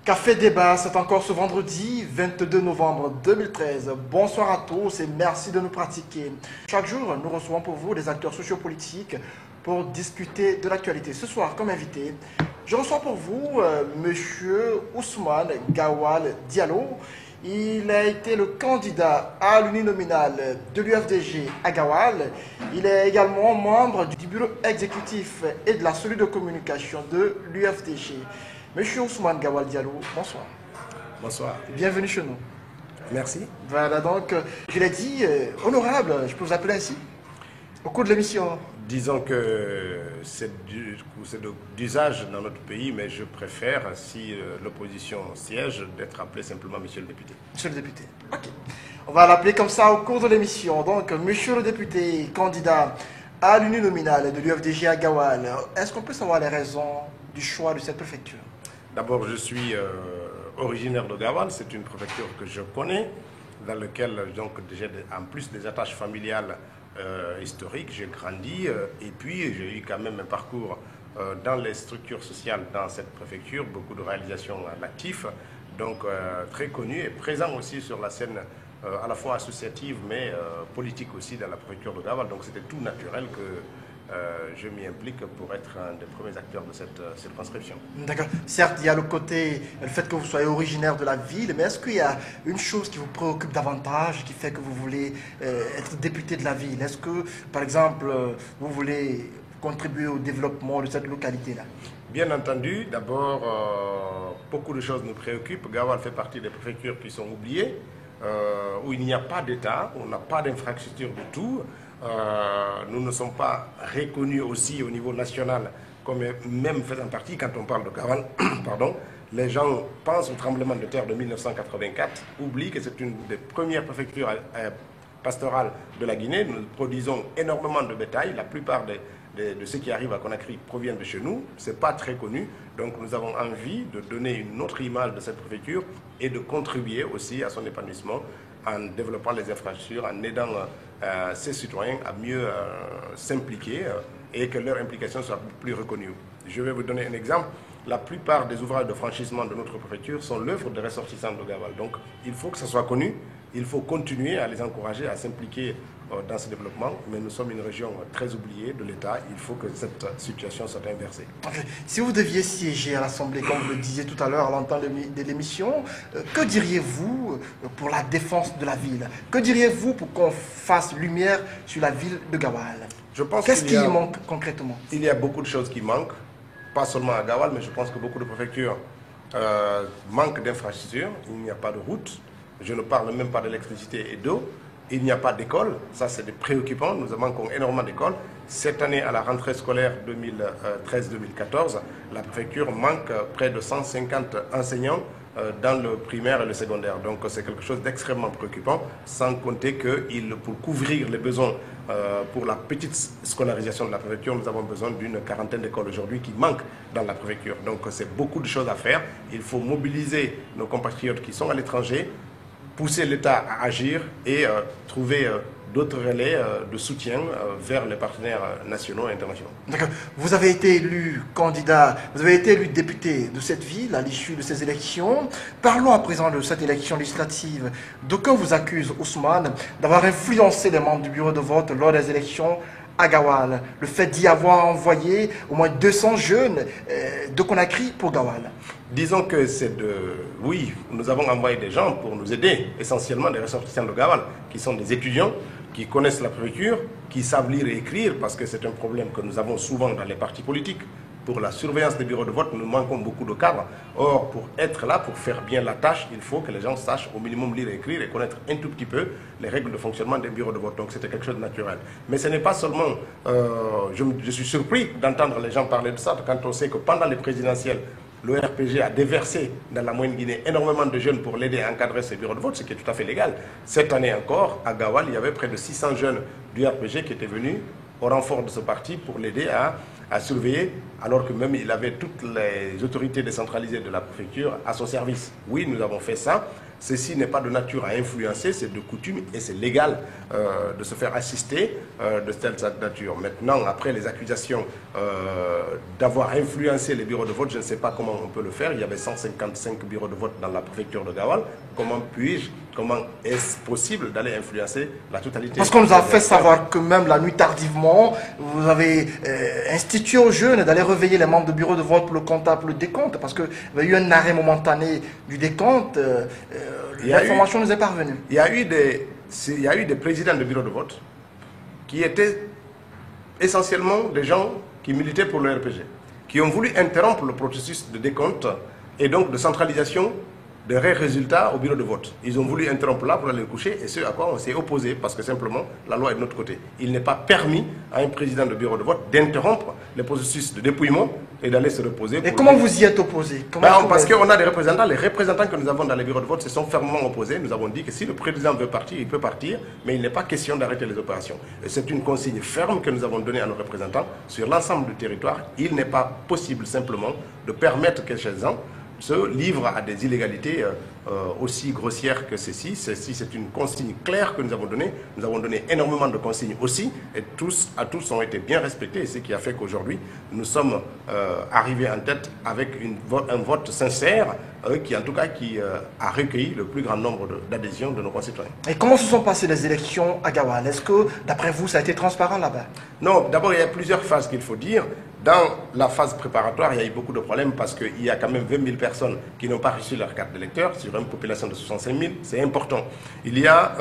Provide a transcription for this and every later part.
Café Débat, c'est encore ce vendredi 22 novembre 2013. Bonsoir à tous et merci de nous pratiquer. Chaque jour, nous recevons pour vous des acteurs sociopolitiques pour discuter de l'actualité. Ce soir, comme invité, je reçois pour vous Monsieur Ousmane Gawal Diallo. Il a été le candidat à l'uninominal de l'UFDG à Gawal. Il est également membre du bureau exécutif et de la cellule de communication de l'UFDG. Monsieur Ousmane Gawal Diallo, bonsoir. Bonsoir. Bienvenue chez nous. Merci. Voilà, donc, je l'ai dit, honorable, je peux vous appeler ainsi, au cours de l'émission. Disons que c'est d'usage dans notre pays, mais je préfère, si l'opposition siège, d'être appelé simplement Monsieur le député. Monsieur le député, ok. On va l'appeler comme ça au cours de l'émission. Donc, Monsieur le député, candidat à l'uninominal de l'UFDG à Gawal, est-ce qu'on peut savoir les raisons du choix de cette préfecture? D'abord, je suis originaire de Gawal, c'est une préfecture que je connais, dans laquelle j'ai en plus des attaches familiales historiques, j'ai grandi et puis j'ai eu quand même un parcours dans les structures sociales dans cette préfecture, beaucoup de réalisations à l'actif, donc très connu et présent aussi sur la scène à la fois associative mais politique aussi dans la préfecture de Gawal, donc c'était tout naturel que je m'y implique pour être un des premiers acteurs de cette circonscription. D'accord. Certes, il y a le fait que vous soyez originaire de la ville, mais est-ce qu'il y a une chose qui vous préoccupe davantage, qui fait que vous voulez être député de la ville? Est-ce que, par exemple, vous voulez contribuer au développement de cette localité-là? Bien entendu, d'abord, beaucoup de choses nous préoccupent. Gawal fait partie des préfectures qui sont oubliées, où il n'y a pas d'État, où on n'a pas d'infrastructure du tout. Nous ne sommes pas reconnus aussi au niveau national comme même faisant partie, quand on parle de Gawal, pardon, les gens pensent au tremblement de terre de 1984, oublient que c'est une des premières préfectures pastorales de la Guinée. Nous produisons énormément de bétail, la plupart de ceux qui arrivent à Conakry proviennent de chez nous, ce n'est pas très connu, donc nous avons envie de donner une autre image de cette préfecture et de contribuer aussi à son épanouissement en développant les infrastructures, en aidant ces citoyens à mieux s'impliquer et que leur implication soit plus reconnue. Je vais vous donner un exemple. La plupart des ouvrages de franchissement de notre préfecture sont l'œuvre de ressortissants de Gawal. Donc il faut que ça soit connu, il faut continuer à les encourager à s'impliquer dans ce développement, mais nous sommes une région très oubliée de l'État, il faut que cette situation soit inversée. Si vous deviez siéger à l'Assemblée, comme vous le disiez tout à l'heure à l'entente de l'émission, que diriez-vous pour la défense de la ville? Que diriez-vous pour qu'on fasse lumière sur la ville de Gawal? Qu'est-ce qui manque concrètement? Il y a beaucoup de choses qui manquent, pas seulement à Gawal, mais je pense que beaucoup de préfectures manquent d'infrastructures, il n'y a pas de route, je ne parle même pas d'électricité et d'eau. Il n'y a pas d'école, ça c'est préoccupant, nous manquons énormément d'écoles. Cette année, à la rentrée scolaire 2013-2014, la préfecture manque près de 150 enseignants dans le primaire et le secondaire. Donc c'est quelque chose d'extrêmement préoccupant, sans compter que pour couvrir les besoins pour la petite scolarisation de la préfecture, nous avons besoin d'une quarantaine d'écoles aujourd'hui qui manquent dans la préfecture. Donc c'est beaucoup de choses à faire. Il faut mobiliser nos compatriotes qui sont à l'étranger, pousser l'État à agir et trouver d'autres relais de soutien vers les partenaires nationaux et internationaux. D'accord. Vous avez été élu candidat, vous avez été élu député de cette ville à l'issue de ces élections. Parlons à présent de cette élection législative. D'aucuns vous accusent, Ousmane, d'avoir influencé les membres du bureau de vote lors des élections à Gawal. Le fait d'y avoir envoyé au moins 200 jeunes de Conakry pour Gawal. Disons que oui, nous avons envoyé des gens pour nous aider, essentiellement des ressortissants de Gawal, qui sont des étudiants, qui connaissent la préfecture, qui savent lire et écrire, parce que c'est un problème que nous avons souvent dans les partis politiques. Pour la surveillance des bureaux de vote, nous manquons beaucoup de cadres. Or, pour être là, pour faire bien la tâche, il faut que les gens sachent au minimum lire et écrire et connaître un tout petit peu les règles de fonctionnement des bureaux de vote. Donc c'était quelque chose de naturel. Mais ce n'est pas seulement... je suis surpris d'entendre les gens parler de ça, quand on sait que pendant les présidentielles, le RPG a déversé dans la moyenne Guinée énormément de jeunes pour l'aider à encadrer ses bureaux de vote, ce qui est tout à fait légal. Cette année encore, à Gawal, il y avait près de 600 jeunes du RPG qui étaient venus au renfort de ce parti pour l'aider à surveiller, alors que même il avait toutes les autorités décentralisées de la préfecture à son service. Oui, nous avons fait ça. ceci n'est pas de nature à influencer, c'est de coutume et c'est légal de se faire assister de telle nature. Maintenant, après les accusations d'avoir influencé les bureaux de vote, je ne sais pas comment on peut le faire. Il y avait 155 bureaux de vote dans la préfecture de Gaoual. Comment est-ce possible d'aller influencer la totalité? Parce qu'on nous a fait savoir que même la nuit tardivement, vous avez institué aux jeunes d'aller réveiller les membres de bureau de vote pour le comptable, pour le décompte, parce qu'il y a eu un arrêt momentané du décompte. L'information nous est parvenue. Il y a eu des présidents de bureau de vote qui étaient essentiellement des gens qui militaient pour le RPG, qui ont voulu interrompre le processus de décompte et donc de centralisation des résultats au bureau de vote. Ils ont voulu interrompre là pour aller le coucher, et ce à quoi on s'est opposé, parce que simplement la loi est de notre côté. Il n'est pas permis à un président de bureau de vote d'interrompre le processus de dépouillement et d'aller se reposer. Et comment vous y êtes opposé? Parce qu'on a des représentants, les représentants que nous avons dans les bureaux de vote se sont fermement opposés. Nous avons dit que si le président veut partir, il peut partir, mais il n'est pas question d'arrêter les opérations. Et c'est une consigne ferme que nous avons donnée à nos représentants sur l'ensemble du territoire. Il n'est pas possible simplement de permettre que ces gens se livrent à des illégalités aussi grossières que ceci. Ceci, c'est une consigne claire que nous avons donnée. Nous avons donné énormément de consignes aussi, et tous ont été bien respectés, et ce qui a fait qu'aujourd'hui, nous sommes arrivés en tête avec un vote sincère, qui a recueilli le plus grand nombre d'adhésions de nos concitoyens. Et comment se sont passées les élections à Gaoual? Est-ce que, d'après vous, ça a été transparent là-bas? Non, d'abord, il y a plusieurs phases qu'il faut dire. Dans la phase préparatoire, il y a eu beaucoup de problèmes parce qu'il y a quand même 20 000 personnes qui n'ont pas reçu leur carte d'électeur sur une population de 65 000. C'est important. Il y a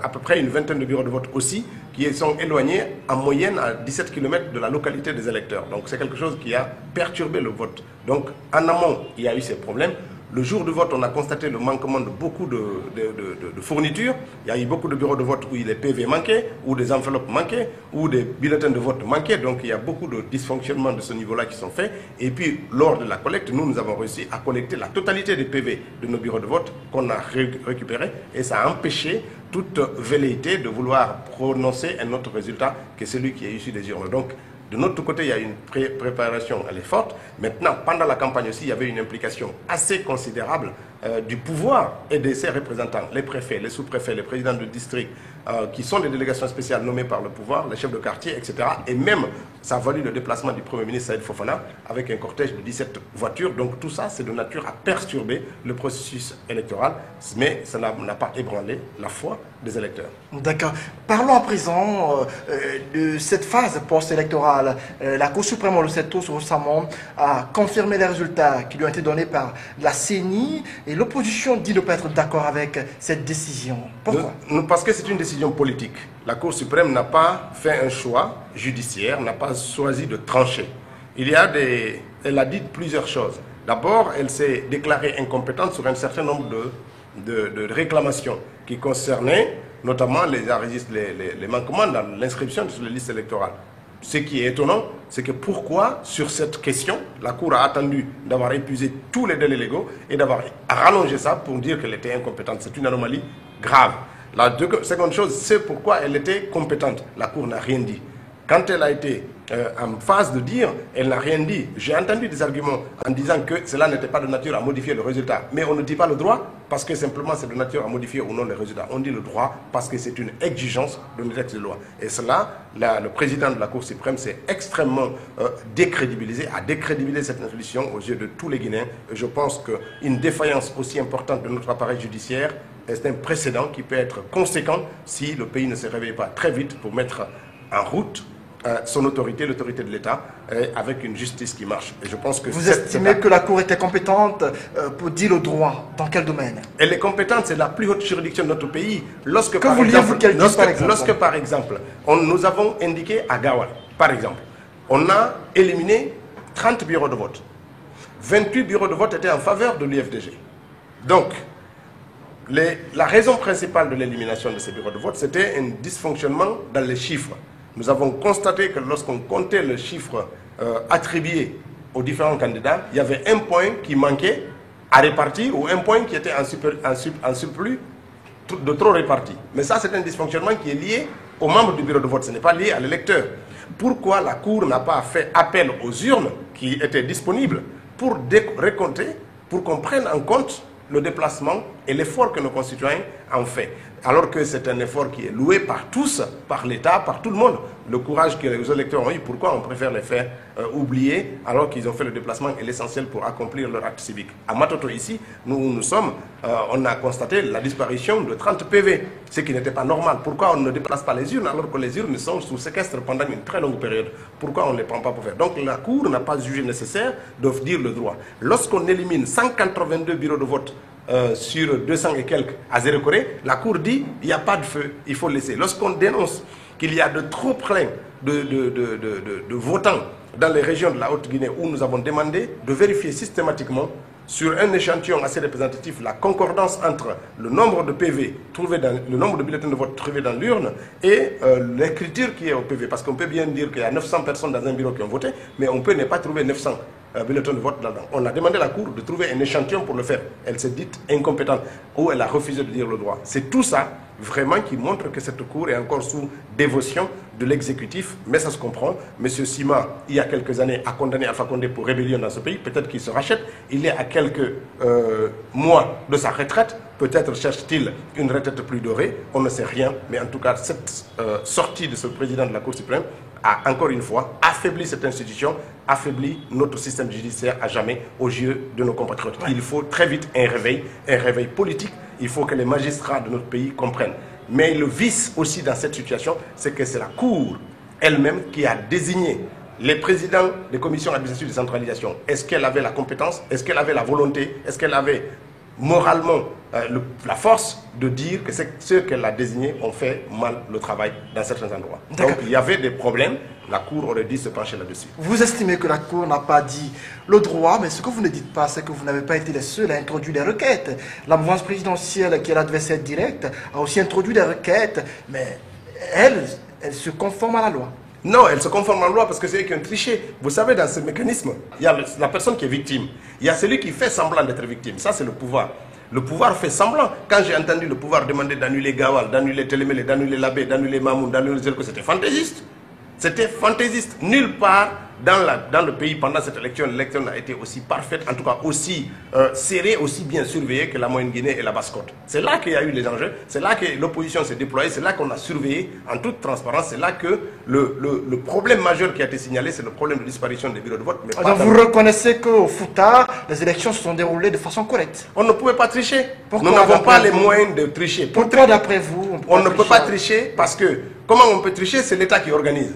à peu près une vingtaine de bureaux de vote aussi qui sont éloignés en moyenne à 17 km de la localité des électeurs. Donc c'est quelque chose qui a perturbé le vote. Donc en amont, il y a eu ces problèmes. Le jour du vote, on a constaté le manquement de beaucoup de fournitures. Il y a eu beaucoup de bureaux de vote où les PV manquaient, où des enveloppes manquaient, où des bulletins de vote manquaient. Donc il y a beaucoup de dysfonctionnements de ce niveau-là qui sont faits. Et puis, lors de la collecte, nous avons réussi à collecter la totalité des PV de nos bureaux de vote qu'on a récupérés. Et ça a empêché toute velléité de vouloir prononcer un autre résultat que celui qui est issu des urnes. Donc, de notre côté, il y a une préparation, elle est forte. Maintenant, pendant la campagne aussi, il y avait une implication assez considérable du pouvoir et de ses représentants, les préfets, les sous-préfets, les présidents de district, qui sont des délégations spéciales nommées par le pouvoir, les chefs de quartier, etc. Et même, ça a valu le déplacement du Premier ministre Saïd Fofana avec un cortège de 17 voitures. Donc tout ça, c'est de nature à perturber le processus électoral, mais ça n'a pas ébranlé la foi des électeurs. D'accord. Parlons à présent de cette phase post-électorale. La Cour suprême, on le sait tous récemment, a confirmé les résultats qui lui ont été donnés par la CENI, et l'opposition dit ne pas être d'accord avec cette décision. Pourquoi? Parce que c'est une décision politique. La Cour suprême n'a pas fait un choix judiciaire, n'a pas choisi de trancher. Elle a dit plusieurs choses. D'abord, elle s'est déclarée incompétente sur un certain nombre de réclamations qui concernaient notamment les manquements dans l'inscription sur les listes électorales. Ce qui est étonnant, c'est que pourquoi, sur cette question, la Cour a attendu d'avoir épuisé tous les délais légaux et d'avoir rallongé ça pour dire qu'elle était incompétente. C'est une anomalie grave. La seconde chose, c'est pourquoi elle était compétente. La Cour n'a rien dit. Quand elle a été en phase de dire, elle n'a rien dit. J'ai entendu des arguments en disant que cela n'était pas de nature à modifier le résultat. Mais on ne dit pas le droit parce que simplement c'est de nature à modifier ou non le résultat. On dit le droit parce que c'est une exigence de nos textes de loi. Et cela, le président de la Cour suprême s'est extrêmement décrédibilisé, a décrédibilisé cette institution aux yeux de tous les Guinéens. Et je pense qu'une défaillance aussi importante de notre appareil judiciaire est un précédent qui peut être conséquent si le pays ne se réveille pas très vite pour mettre en route son autorité, l'autorité de l'État, avec une justice qui marche. Et je pense que vous estimez que la Cour était compétente pour dire le droit? Dans quel domaine? Elle est compétente, c'est la plus haute juridiction de notre pays. Lorsque, par exemple, nous avons indiqué à Gaoual, par exemple, on a éliminé 30 bureaux de vote. 28 bureaux de vote étaient en faveur de l'UFDG. Donc, la raison principale de l'élimination de ces bureaux de vote, c'était un dysfonctionnement dans les chiffres. Nous avons constaté que lorsqu'on comptait le chiffre attribué aux différents candidats, il y avait un point qui manquait à répartir ou un point qui était en surplus de trop réparti. Mais ça, c'est un dysfonctionnement qui est lié aux membres du bureau de vote, ce n'est pas lié à l'électeur. Pourquoi la Cour n'a pas fait appel aux urnes qui étaient disponibles pour récompter, pour qu'on prenne en compte le déplacement et l'effort que nos concitoyens ont fait. Alors que c'est un effort qui est loué par tous, par l'État, par tout le monde. Le courage que les électeurs ont eu, pourquoi on préfère les faire oublier alors qu'ils ont fait le déplacement et l'essentiel pour accomplir leur acte civique. À Matoto ici, nous sommes, on a constaté la disparition de 30 PV, ce qui n'était pas normal. Pourquoi on ne déplace pas les urnes alors que les urnes sont sous séquestre pendant une très longue période? Pourquoi on ne les prend pas pour faire? Donc la Cour n'a pas jugé nécessaire de dire le droit. Lorsqu'on élimine 182 bureaux de vote sur 200 et quelques à Zéro-Corée, la Cour dit il n'y a pas de feu, il faut laisser. Lorsqu'on dénonce qu'il y a de trop plein de votants dans les régions de la Haute-Guinée où nous avons demandé de vérifier systématiquement sur un échantillon assez représentatif la concordance entre le nombre de PV trouvés dans le nombre de bulletins de vote trouvés dans l'urne et l'écriture qui est au PV. Parce qu'on peut bien dire qu'il y a 900 personnes dans un bureau qui ont voté, mais on peut ne pas trouver 900 bulletins de vote là-dedans. On a demandé à la Cour de trouver un échantillon pour le faire. Elle s'est dite incompétente ou elle a refusé de dire le droit. C'est tout ça vraiment qui montre que cette Cour est encore sous dévotion de l'exécutif, mais ça se comprend. Monsieur Sima, il y a quelques années, a condamné Alpha Condé pour rébellion dans ce pays. Peut-être qu'il se rachète. Il est à quelques mois de sa retraite. Peut-être cherche-t-il une retraite plus dorée. On ne sait rien. Mais en tout cas, cette sortie de ce président de la Cour suprême a encore une fois affaibli cette institution, affaibli notre système judiciaire à jamais aux yeux de nos compatriotes. Il faut très vite un réveil politique. Il faut que les magistrats de notre pays comprennent. Mais le vice aussi dans cette situation, c'est que c'est la Cour elle-même qui a désigné les présidents des commissions administratives de centralisation. Est-ce qu'elle avait la compétence? Est-ce qu'elle avait la volonté? Est-ce qu'elle avait moralement la force de dire que ceux qu'elle a désignés ont fait mal le travail dans certains endroits? Donc il y avait des problèmes. La Cour aurait dû se pencher là-dessus. Vous estimez que la Cour n'a pas dit le droit, mais ce que vous ne dites pas, c'est que vous n'avez pas été les seuls à introduire des requêtes. La mouvance présidentielle, qui est l'adversaire direct, a aussi introduit des requêtes, mais elle se conforme à la loi. Non, elle se conforme à la loi parce que c'est eux qui ont triché. Vous savez, dans ce mécanisme, il y a la personne qui est victime. Il y a celui qui fait semblant d'être victime. Ça, c'est le pouvoir. Le pouvoir fait semblant. Quand j'ai entendu le pouvoir demander d'annuler Gawal, d'annuler Télémélé, d'annuler Labé, d'annuler Mamoun, d'annuler Zelko, c'était fantaisiste. C'était fantaisiste. Nulle part dans le pays, pendant cette élection, l'élection a été aussi parfaite, en tout cas aussi serrée, aussi bien surveillée que la Moyenne-Guinée et la Basse-Côte. C'est là qu'il y a eu les enjeux, c'est là que l'opposition s'est déployée, c'est là qu'on a surveillé en toute transparence, c'est là que le problème majeur qui a été signalé, c'est le problème de disparition des bureaux de vote. Mais alors vous reconnaissez qu'au Fouta, les élections se sont déroulées de façon correcte? On ne pouvait pas tricher. Pourquoi, nous n'avons pas les moyens de tricher. Pourquoi d'après vous on ne peut pas tricher? Parce que comment on peut tricher? C'est l'État qui organise.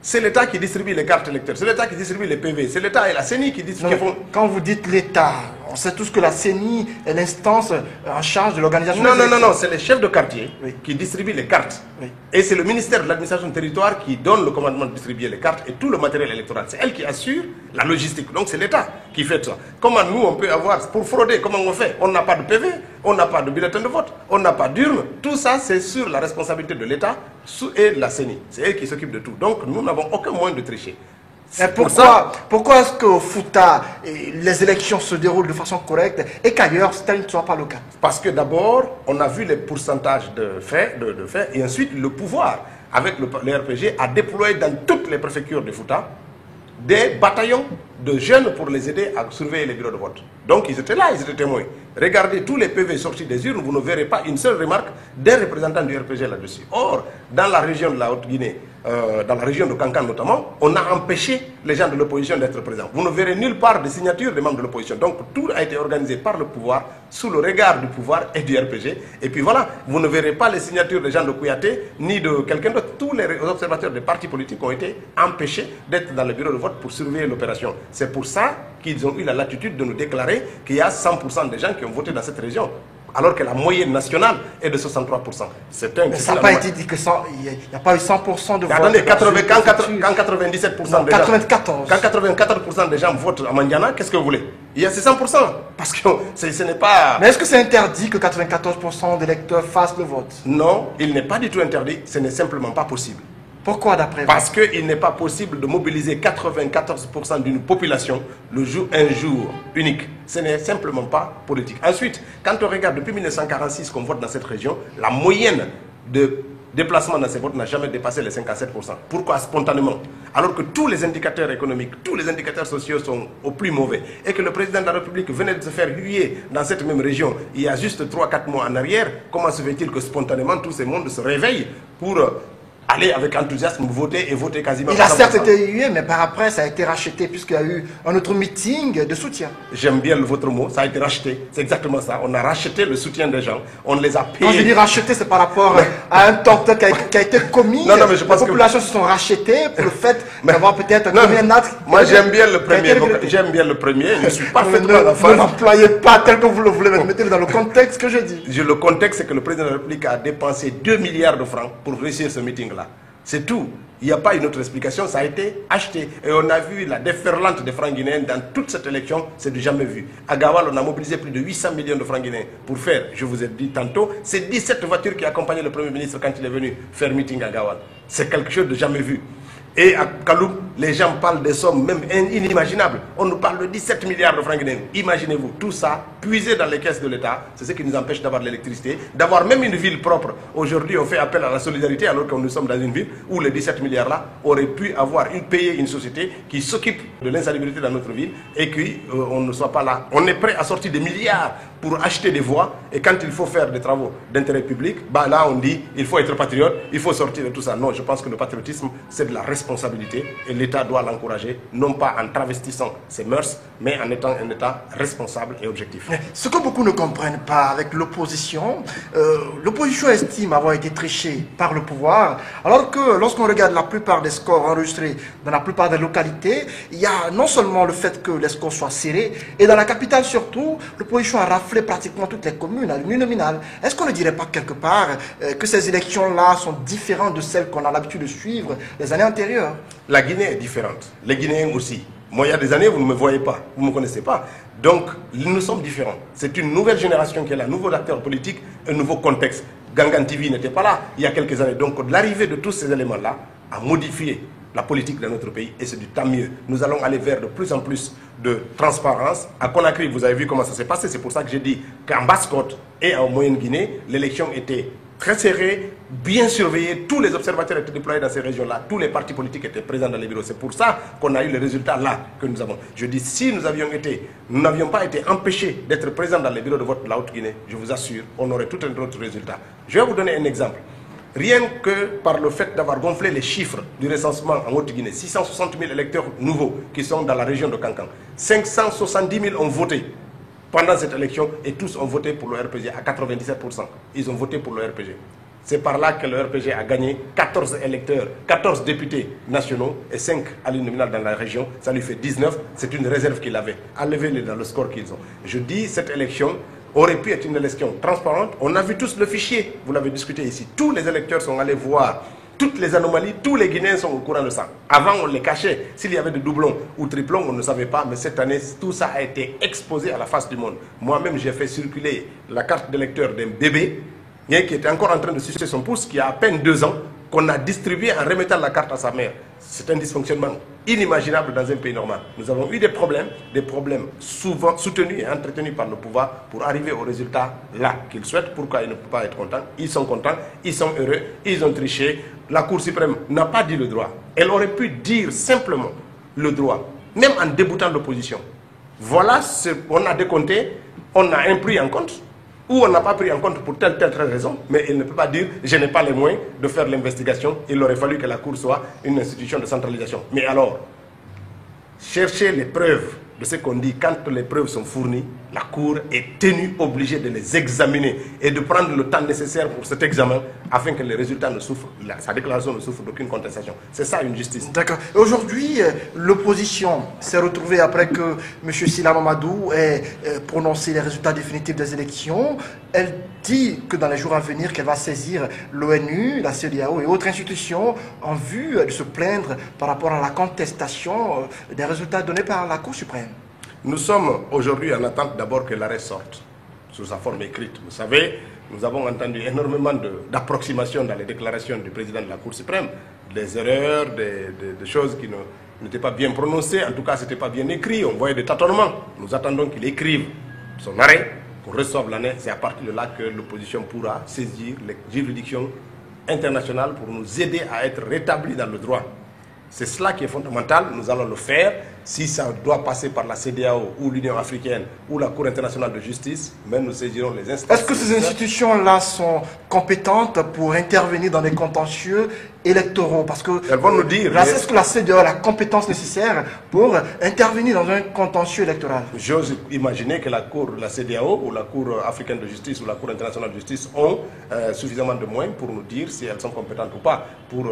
C'est l'État qui distribue les cartes électorales, c'est l'État qui distribue les PV, c'est l'État et la CENI qui distribuent. Quand vous dites l'État, on sait tous que la CENI est l'instance en charge de l'organisation. Non, c'est les chefs de quartier qui distribuent les cartes. Oui. Et c'est le ministère de l'administration du territoire qui donne le commandement de distribuer les cartes et tout le matériel électoral. C'est elle qui assure la logistique. Donc c'est l'État qui fait ça. Comment nous on peut avoir, pour frauder, comment on fait? On n'a pas de PV, on n'a pas de bulletin de vote, on n'a pas d'urne. Tout ça c'est sur la responsabilité de l'État et de la CENI. C'est elle qui s'occupe de tout. Donc nous n'avons aucun moyen de tricher. Pourquoi est-ce qu'au Fouta, les élections se déroulent de façon correcte et qu'ailleurs, tel ne soit pas le cas? Parce que d'abord, on a vu les pourcentages de faits, et ensuite le pouvoir, avec le RPG, a déployé dans toutes les préfectures de Fouta des bataillons de jeunes pour les aider à surveiller les bureaux de vote. Donc ils étaient là, ils étaient témoins. Regardez tous les PV sortis des urnes, vous ne verrez pas une seule remarque d'un représentant du RPG là-dessus. Or, dans la région de la Haute-Guinée, dans la région de Kankan notamment, on a empêché les gens de l'opposition d'être présents. Vous ne verrez nulle part de signatures des membres de l'opposition. Donc tout a été organisé par le pouvoir, sous le regard du pouvoir et du RPG. Et puis voilà, vous ne verrez pas les signatures des gens de Kouyaté, ni de quelqu'un d'autre. Tous les observateurs des partis politiques ont été empêchés d'être dans le bureau de vote pour surveiller l'opération. C'est pour ça qu'ils ont eu la latitude de nous déclarer qu'il y a 100% des gens qui ont voté dans cette région, alors que la moyenne nationale est de 63%. Mais ça n'a pas été dit qu'il n'y a pas eu 100% de vote. Attendez, quand 97% des 94. Quand 84% des gens votent à Mandiana, qu'est-ce que vous voulez? Il y a ces 100%. Parce que ce n'est pas... Mais est-ce que c'est interdit que 94% d'électeurs fassent le vote? Non, il n'est pas du tout interdit, ce n'est simplement pas possible. Pourquoi d'après vous? Parce qu'il n'est pas possible de mobiliser 94% d'une population un jour unique. Ce n'est simplement pas politique. Ensuite, quand on regarde depuis 1946 qu'on vote dans cette région, la moyenne de déplacement dans ces votes n'a jamais dépassé les 5 à 7%. Pourquoi spontanément? alors que tous les indicateurs économiques, tous les indicateurs sociaux sont au plus mauvais, et que le président de la République venait de se faire huer dans cette même région il y a juste 3-4 mois en arrière, comment se fait-il que spontanément tout ce monde se réveille pour aller avec enthousiasme voter et voter quasiment. Il a certes été hué, mais par après, ça a été racheté puisqu'il y a eu un autre meeting de soutien. J'aime bien votre mot, ça a été racheté. C'est exactement ça. On a racheté le soutien des gens. On les a payés. Quand je dis racheté, c'est par rapport à un tort qui a été commis. Non, mais je pense les populations se sont rachetées pour le fait d'avoir peut-être commis un acte. Moi, j'aime bien le premier. J'aime bien le premier. Je suis parfaitement en phase. Ne l'employez pas tel que vous le voulez. Mettez-le dans le contexte que je dis. Le contexte, c'est que le président de la République a dépensé 2 milliards de francs pour réussir ce meeting-là. C'est tout. Il n'y a pas une autre explication, ça a été acheté. Et on a vu la déferlante des francs guinéens dans toute cette élection, c'est du jamais vu. À Gawal, on a mobilisé plus de 800 millions de francs guinéens pour faire, je vous ai dit tantôt, c'est 17 voitures qui accompagnaient le Premier ministre quand il est venu faire meeting à Gawal. C'est quelque chose de jamais vu. Et à Kaloum, les gens parlent des sommes même inimaginables. On nous parle de 17 milliards de francs guinéens. Imaginez-vous, tout ça, puisé dans les caisses de l'État, c'est ce qui nous empêche d'avoir de l'électricité, d'avoir même une ville propre. Aujourd'hui, on fait appel à la solidarité alors que nous sommes dans une ville où les 17 milliards-là auraient pu payer une société qui s'occupe de l'insalubrité dans notre ville et qu'on ne soit pas là. On est prêt à sortir des milliards pour acheter des voies et quand il faut faire des travaux d'intérêt public, bah là on dit il faut être patriote, il faut sortir de tout ça. Non, je pense que le patriotisme c'est de la responsabilité et l'État doit l'encourager, non pas en travestissant ses mœurs, mais en étant un État responsable et objectif. Ce que beaucoup ne comprennent pas avec l'opposition, l'opposition estime avoir été trichée par le pouvoir, alors que lorsqu'on regarde la plupart des scores enregistrés dans la plupart des localités, il y a non seulement le fait que les scores soient serrés, et dans la capitale surtout, l'opposition a raflé pratiquement toutes les communes à l'union nominale. Est-ce qu'on ne dirait pas quelque part que ces élections-là sont différentes de celles qu'on a l'habitude de suivre les années antérieures? La Guinée est différente, les Guinéens aussi. Moi, il y a des années, vous ne me voyez pas, vous ne me connaissez pas. Donc, nous sommes différents. C'est une nouvelle génération qui est là, nouveau acteur politique, un nouveau contexte. Gangan TV n'était pas là il y a quelques années. Donc, l'arrivée de tous ces éléments-là a modifié la politique dans notre pays et c'est du tant mieux. Nous allons aller vers de plus en plus de transparence. À Conakry, vous avez vu comment ça s'est passé. C'est pour ça que j'ai dit qu'en Basse-Côte et en Moyenne-Guinée, l'élection était très serrée, bien surveillée. Tous les observateurs étaient déployés dans ces régions-là. Tous les partis politiques étaient présents dans les bureaux. C'est pour ça qu'on a eu les résultats là que nous avons. Je dis, si nous n'avions pas été empêchés d'être présents dans les bureaux de vote de la Haute-Guinée, je vous assure, on aurait tout un autre résultat. Je vais vous donner un exemple. Rien que par le fait d'avoir gonflé les chiffres du recensement en Haute-Guinée, 660 000 électeurs nouveaux qui sont dans la région de Kankan, 570 000 ont voté pendant cette élection et tous ont voté pour le RPG à 97%. Ils ont voté pour le RPG. C'est par là que le RPG a gagné 14 électeurs, 14 députés nationaux et 5 à l'uninominal dans la région. Ça lui fait 19. C'est une réserve qu'il avait. Enlevez-les dans le score qu'ils ont. Je dis, cette élection aurait pu être une élection transparente. On a vu tous le fichier, vous l'avez discuté ici. Tous les électeurs sont allés voir toutes les anomalies, tous les Guinéens sont au courant de ça. Avant, on les cachait. S'il y avait des doublons ou triplons, on ne savait pas. Mais cette année, tout ça a été exposé à la face du monde. Moi-même, j'ai fait circuler la carte d'électeur d'un bébé qui était encore en train de sucer son pouce, qui a à peine 2 ans, qu'on a distribué en remettant la carte à sa mère. C'est un dysfonctionnement inimaginable dans un pays normal. Nous avons eu des problèmes souvent soutenus et entretenus par le pouvoir pour arriver au résultat là qu'ils souhaitent. Pourquoi ils ne peuvent pas être contents? Ils sont contents, ils sont heureux, ils ont triché. La Cour suprême n'a pas dit le droit. Elle aurait pu dire simplement le droit, même en déboutant l'opposition. Voilà, on a décompté, on a un pris en compte, ou on n'a pas pris en compte pour telle raison, mais il ne peut pas dire « je n'ai pas les moyens de faire l'investigation ». Il aurait fallu que la Cour soit une institution de centralisation. Mais alors, chercher les preuves de ce qu'on dit, quand les preuves sont fournies, la Cour est tenue, obligée de les examiner et de prendre le temps nécessaire pour cet examen afin que les résultats ne souffrent, sa déclaration ne souffre d'aucune contestation. C'est ça une justice. D'accord. Aujourd'hui, l'opposition s'est retrouvée après que M. Sylla Mamadou ait prononcé les résultats définitifs des élections. Elle dit que dans les jours à venir, qu'elle va saisir l'ONU, la CEDEAO et autres institutions en vue de se plaindre par rapport à la contestation des résultats donnés par la Cour suprême. Nous sommes aujourd'hui en attente d'abord que l'arrêt sorte sous sa forme écrite. Vous savez, nous avons entendu énormément d'approximations dans les déclarations du président de la Cour suprême, des erreurs, des choses qui n'étaient pas bien prononcées, en tout cas ce n'était pas bien écrit, on voyait des tâtonnements. Nous attendons qu'il écrive son arrêt, qu'on reçoive l'année. C'est à partir de là que l'opposition pourra saisir les juridictions internationales pour nous aider à être rétablis dans le droit. C'est cela qui est fondamental. Nous allons le faire. Si ça doit passer par la CEDEAO ou l'Union africaine ou la Cour internationale de justice, mais nous saisirons les instances. Est-ce que ces institutions-là sont compétentes pour intervenir dans les contentieux électoraux? Parce que elles vont nous dire. Est-ce que la CEDEAO a la compétence nécessaire pour intervenir dans un contentieux électoral? J'ose imaginer que la CEDEAO ou la Cour africaine de justice ou la Cour internationale de justice ont suffisamment de moyens pour nous dire si elles sont compétentes ou pas pour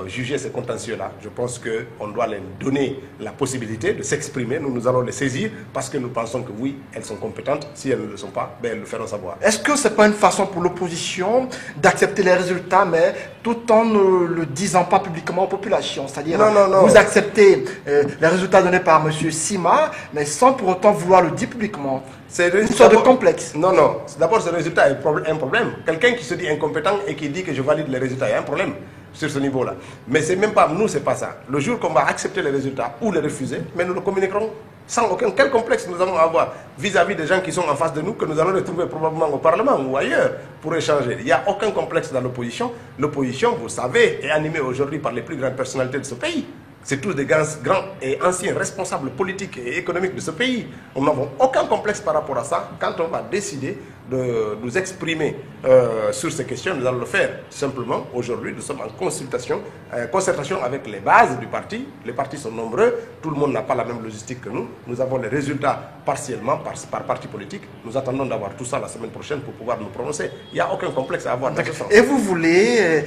juger ces contentieux-là. Je pense qu'on doit leur donner la possibilité de s'exprimer. Nous allons les saisir parce que nous pensons que oui, elles sont compétentes. Si elles ne le sont pas, ben, elles le feront savoir. Est-ce que ce n'est pas une façon pour l'opposition d'accepter les résultats, mais tout en ne le disant pas publiquement aux populations? C'est-à-dire, vous acceptez les résultats donnés par M. Sima, mais sans pour autant vouloir le dire publiquement. C'est une sorte de complexe. Non. D'abord, ce résultat est un problème. Quelqu'un qui se dit incompétent et qui dit que je valide les résultats, il y a un problème sur ce niveau-là. Mais c'est même pas nous, c'est pas ça. Le jour qu'on va accepter les résultats ou les refuser, mais nous le communiquerons sans aucun. Quel complexe nous allons avoir vis-à-vis des gens qui sont en face de nous, que nous allons retrouver probablement au Parlement ou ailleurs pour échanger. Il n'y a aucun complexe dans l'opposition. L'opposition, vous savez, est animée aujourd'hui par les plus grandes personnalités de ce pays. C'est tous des grands et anciens responsables politiques et économiques de ce pays. Nous n'avons aucun complexe par rapport à ça. Quand on va décider de nous exprimer sur ces questions, nous allons le faire. Simplement, aujourd'hui, nous sommes en concertation avec les bases du parti. Les partis sont nombreux. Tout le monde n'a pas la même logistique que nous. Nous avons les résultats partiellement par parti politique. Nous attendons d'avoir tout ça la semaine prochaine pour pouvoir nous prononcer. Il n'y a aucun complexe à avoir dans ce sens. Et vous voulez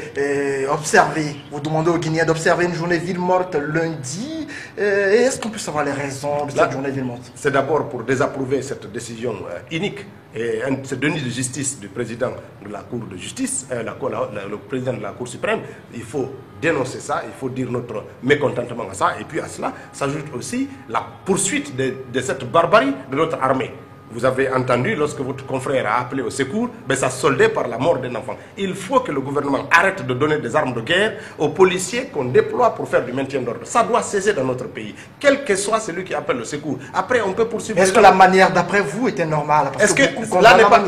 observer, vous demandez aux Guinéens d'observer une journée ville morte lundi. Est-ce qu'on peut savoir les raisons de cette journée ville morte? C'est d'abord pour désapprouver cette décision inique et ce déni de justice du président de la Cour de justice, le président de la Cour suprême. Il faut dénoncer ça, il faut dire notre mécontentement à ça. Et puis à cela s'ajoute aussi la poursuite de cette barbarie de notre armée. Vous avez entendu, lorsque votre confrère a appelé au secours, ben ça soldé par la mort d'un enfant. Il faut que le gouvernement arrête de donner des armes de guerre aux policiers qu'on déploie pour faire du maintien d'ordre. Ça doit cesser dans notre pays, quel que soit celui qui appelle le secours. Après, on peut poursuivre. Est-ce que la manière d'après vous était normale? Est-ce que là n'est pas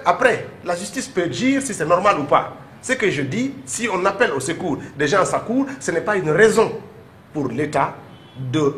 après, la justice peut dire si c'est normal ou pas. Ce que je dis, si on appelle au secours des gens à sa cour, ce n'est pas une raison pour l'État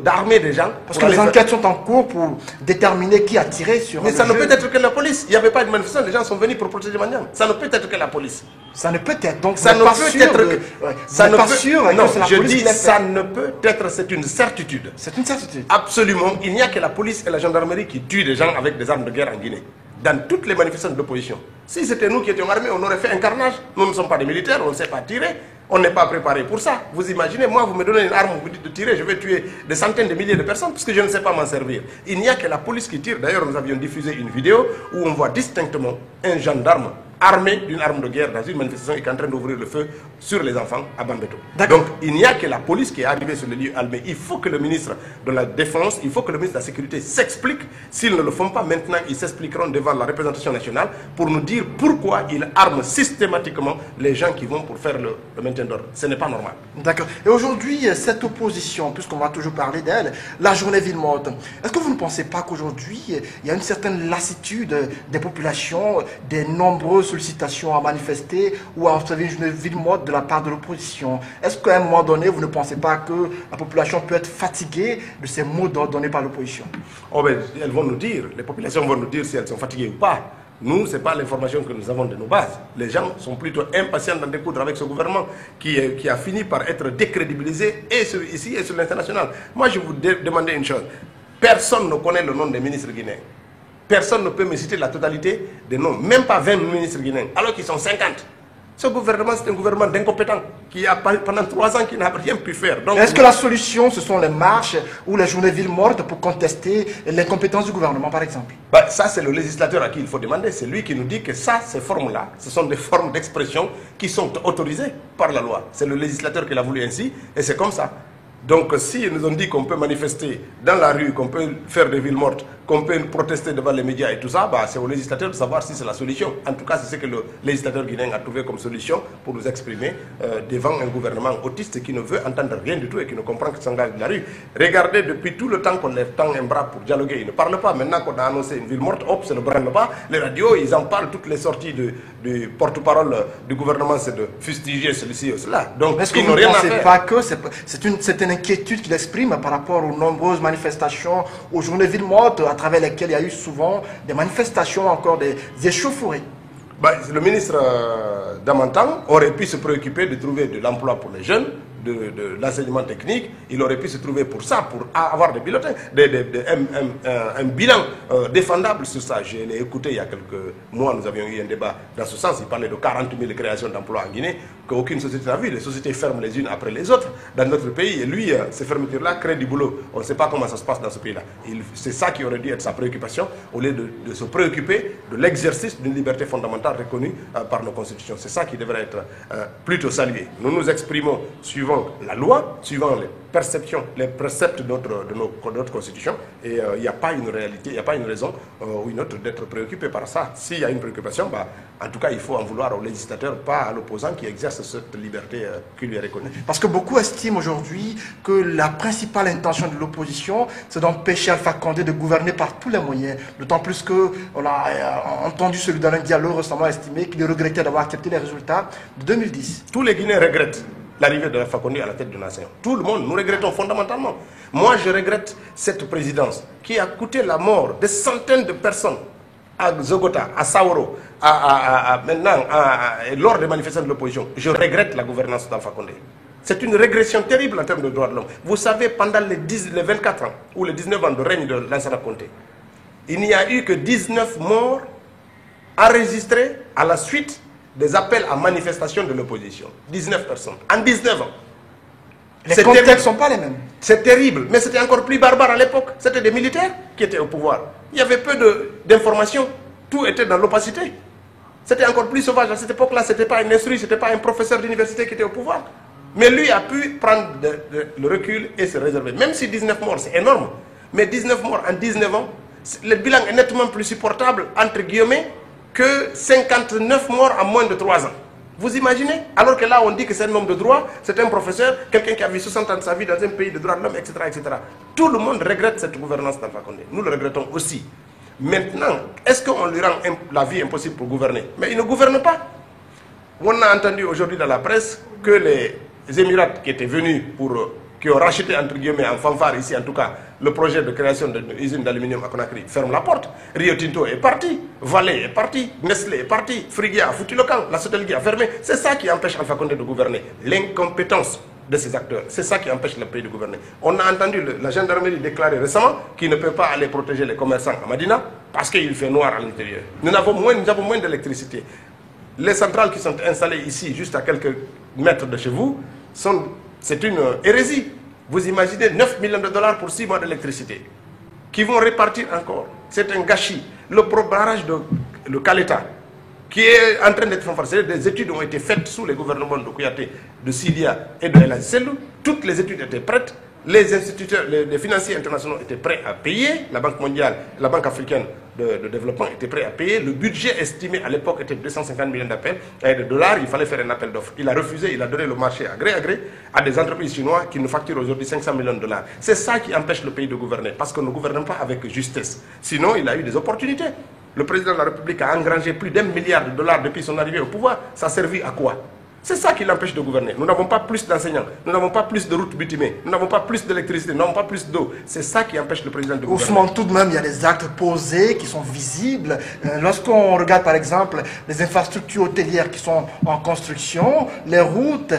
d'armer des gens. Parce que les enquêtes sont en cours pour déterminer qui a tiré sur. Mais ça ne peut être que la police. Il n'y avait pas de manifestation, les gens sont venus pour protéger Maniang. Ça ne peut être que la police. Ça ne peut être. Donc ça ne peut être que. Ça ne peut sûr. Non, je dis ça ne peut être. C'est une certitude. C'est une certitude. Absolument. Il n'y a que la police et la gendarmerie qui tuent des gens avec des armes de guerre en Guinée. Dans toutes les manifestations d'opposition. Si c'était nous qui étions armés, on aurait fait un carnage. Nous ne sommes pas des militaires, on ne sait pas tirer. On n'est pas préparé pour ça. Vous imaginez, moi, vous me donnez une arme, vous me dites de tirer, je vais tuer des centaines de milliers de personnes parce que je ne sais pas m'en servir. Il n'y a que la police qui tire. D'ailleurs, nous avions diffusé une vidéo où on voit distinctement un gendarme armé d'une arme de guerre dans une manifestation et qui est en train d'ouvrir le feu sur les enfants à Bambeto. Donc, il n'y a que la police qui est arrivée sur le lieu armé. Il faut que le ministre de la Défense, il faut que le ministre de la Sécurité s'explique. S'ils ne le font pas maintenant, ils s'expliqueront devant la représentation nationale pour nous dire pourquoi ils arment systématiquement les gens qui vont pour faire le maintien d'ordre. Ce n'est pas normal. D'accord. Et aujourd'hui, cette opposition, puisqu'on va toujours parler d'elle, la journée ville morte, est-ce que vous ne pensez pas qu'aujourd'hui, il y a une certaine lassitude des populations, des nombreuses sollicitations à manifester ou à observer une journée ville morte de la part de l'opposition? Est-ce qu'à un moment donné, vous ne pensez pas que la population peut être fatiguée de ces mots d'ordre donnés par l'opposition? Oh ben, elles vont nous dire, les populations vont nous dire si elles sont fatiguées ou pas. Nous, ce n'est pas l'information que nous avons de nos bases. Les gens sont plutôt impatients d'en découdre avec ce gouvernement qui a fini par être décrédibilisé ici et sur l'international. Moi, je vous demander une chose. Personne ne connaît le nom des ministres guinéens. Personne ne peut me citer la totalité des noms, même pas 20 ministres guinéens, alors qu'ils sont 50. Ce gouvernement, c'est un gouvernement d'incompétents qui a pendant 3 ans qui n'a rien pu faire. Est-ce que la solution, ce sont les marches ou les journées ville mortes pour contester l'incompétence du gouvernement, par exemple? Ça, c'est le législateur à qui il faut demander. C'est lui qui nous dit que ça, ces formes-là, ce sont des formes d'expression qui sont autorisées par la loi. C'est le législateur qui l'a voulu ainsi, et c'est comme ça. Donc s'ils nous ont dit qu'on peut manifester dans la rue, qu'on peut faire des villes mortes, qu'on peut protester devant les médias et tout ça, bah, c'est aux législateurs de savoir si c'est la solution. En tout cas, c'est ce que le législateur guinéen a trouvé comme solution pour nous exprimer devant un gouvernement autiste qui ne veut entendre rien du tout et qui ne comprend que s'engage de la rue. Regardez, depuis tout le temps qu'on leur tend un bras pour dialoguer, ils ne parlent pas. Maintenant qu'on a annoncé une ville morte, hop, c'est le bras pas. Les radios, ils en parlent, toutes les sorties du porte-parole du gouvernement, c'est de fustiger celui-ci ou cela. Donc, est-ce que vous ne pensez pas que c'est une inquiétude qu'il exprime par rapport aux nombreuses manifestations, aux journées villes mortes, à travers lesquelles il y a eu souvent des manifestations, encore des échauffourées? Bah, le ministre Damantan aurait pu se préoccuper de trouver de l'emploi pour les jeunes, de l'enseignement technique. Il aurait pu se trouver pour ça, pour avoir des bulletins, un bilan défendable sur ça. Je l'ai écouté il y a quelques mois, nous avions eu un débat dans ce sens. Il parlait de 40 000 créations d'emplois en Guinée, qu'aucune société n'a vu. Les sociétés ferment les unes après les autres dans notre pays. Et lui, ces fermetures-là créent du boulot. On ne sait pas comment ça se passe dans ce pays-là. C'est ça qui aurait dû être sa préoccupation, au lieu de se préoccuper de l'exercice d'une liberté fondamentale reconnue par nos constitutions. C'est ça qui devrait être plutôt salué. Nous nous exprimons suivant la loi, suivant les perceptions, les préceptes de notre constitution, et il n'y a pas une réalité, il n'y a pas une raison ou une autre d'être préoccupé par ça. S'il y a une préoccupation, bah, en tout cas, il faut en vouloir au législateur, pas à l'opposant qui exerce cette liberté qui lui est reconnue. Parce que beaucoup estiment aujourd'hui que la principale intention de l'opposition, c'est d'empêcher Alpha Condé de gouverner par tous les moyens. D'autant plus qu'on a entendu celui d'Alain Diallo récemment estimer qu'il regrettait d'avoir accepté les résultats de 2010. Tous les Guinéens regrettent l'arrivée de Alpha Condé à la tête de la nation. Tout le monde, nous regrettons fondamentalement. Moi, je regrette cette présidence qui a coûté la mort de centaines de personnes à Zogota, à Saoro, maintenant, lors des manifestations de l'opposition. Je regrette la gouvernance d'Alpha Condé. C'est une régression terrible en termes de droits de l'homme. Vous savez, pendant les 24 ans ou les 19 ans de règne de Lansana Conté, il n'y a eu que 19 morts enregistrés à la suite des appels à manifestation de l'opposition. 19 personnes. En 19 ans. Les contextes ne sont pas les mêmes. C'est terrible. Mais c'était encore plus barbare à l'époque. C'était des militaires qui étaient au pouvoir. Il y avait peu d'informations. Tout était dans l'opacité. C'était encore plus sauvage. À cette époque-là, ce n'était pas un instruit, ce n'était pas un professeur d'université qui était au pouvoir. Mais lui a pu prendre le recul et se réserver. Même si 19 morts, c'est énorme. Mais 19 morts en 19 ans, le bilan est nettement plus supportable, entre guillemets, que 59 morts en moins de 3 ans. Vous imaginez? Alors que là, on dit que c'est un homme de droit, c'est un professeur, quelqu'un qui a vécu 60 ans de sa vie dans un pays de droits de l'homme, etc., etc. Tout le monde regrette cette gouvernance d'Alpha Condé. Nous le regrettons aussi. Maintenant, est-ce qu'on lui rend la vie impossible pour gouverner? Mais il ne gouverne pas. On a entendu aujourd'hui dans la presse que les Émirats qui étaient venus qui ont racheté, entre guillemets, en fanfare ici, en tout cas, le projet de création d'une usine d'aluminium à Conakry, ferme la porte. Rio Tinto est parti, Vale est parti, Nestlé est parti, Friguia a foutu le camp, la Sotelgui a fermé. C'est ça qui empêche Alpha Condé de gouverner. L'incompétence de ces acteurs. C'est ça qui empêche le pays de gouverner. On a entendu la gendarmerie déclarer récemment qu'il ne peut pas aller protéger les commerçants à Madina parce qu'il fait noir à l'intérieur. Nous avons moins d'électricité. Les centrales qui sont installées ici, juste à quelques mètres de chez vous, c'est une hérésie. Vous imaginez 9 millions de dollars pour 6 mois d'électricité qui vont répartir encore. C'est un gâchis. Le barrage de Kaleta qui est en train d'être renforcé, des études ont été faites sous les gouvernements de Kouyaté, de Sidia et de El Selou. Toutes les études étaient prêtes. Les instituteurs, les financiers internationaux étaient prêts à payer. La Banque mondiale, la Banque africaine de développement étaient prêts à payer. Le budget estimé à l'époque était 250 millions de dollars. Il fallait faire un appel d'offres. Il a refusé, il a donné le marché à gré à des entreprises chinoises qui nous facturent aujourd'hui 500 millions de dollars. C'est ça qui empêche le pays de gouverner, parce qu'on ne gouverne pas avec justesse. Sinon, il a eu des opportunités. Le président de la République a engrangé plus d'1 milliard de dollars depuis son arrivée au pouvoir. Ça a servi à quoi? C'est ça qui l'empêche de gouverner. Nous n'avons pas plus d'enseignants, nous n'avons pas plus de routes bitumées, nous n'avons pas plus d'électricité, nous n'avons pas plus d'eau. C'est ça qui empêche le président de gouverner. Ousmane, tout de même, il y a des actes posés qui sont visibles. Lorsqu'on regarde par exemple les infrastructures hôtelières qui sont en construction, les routes,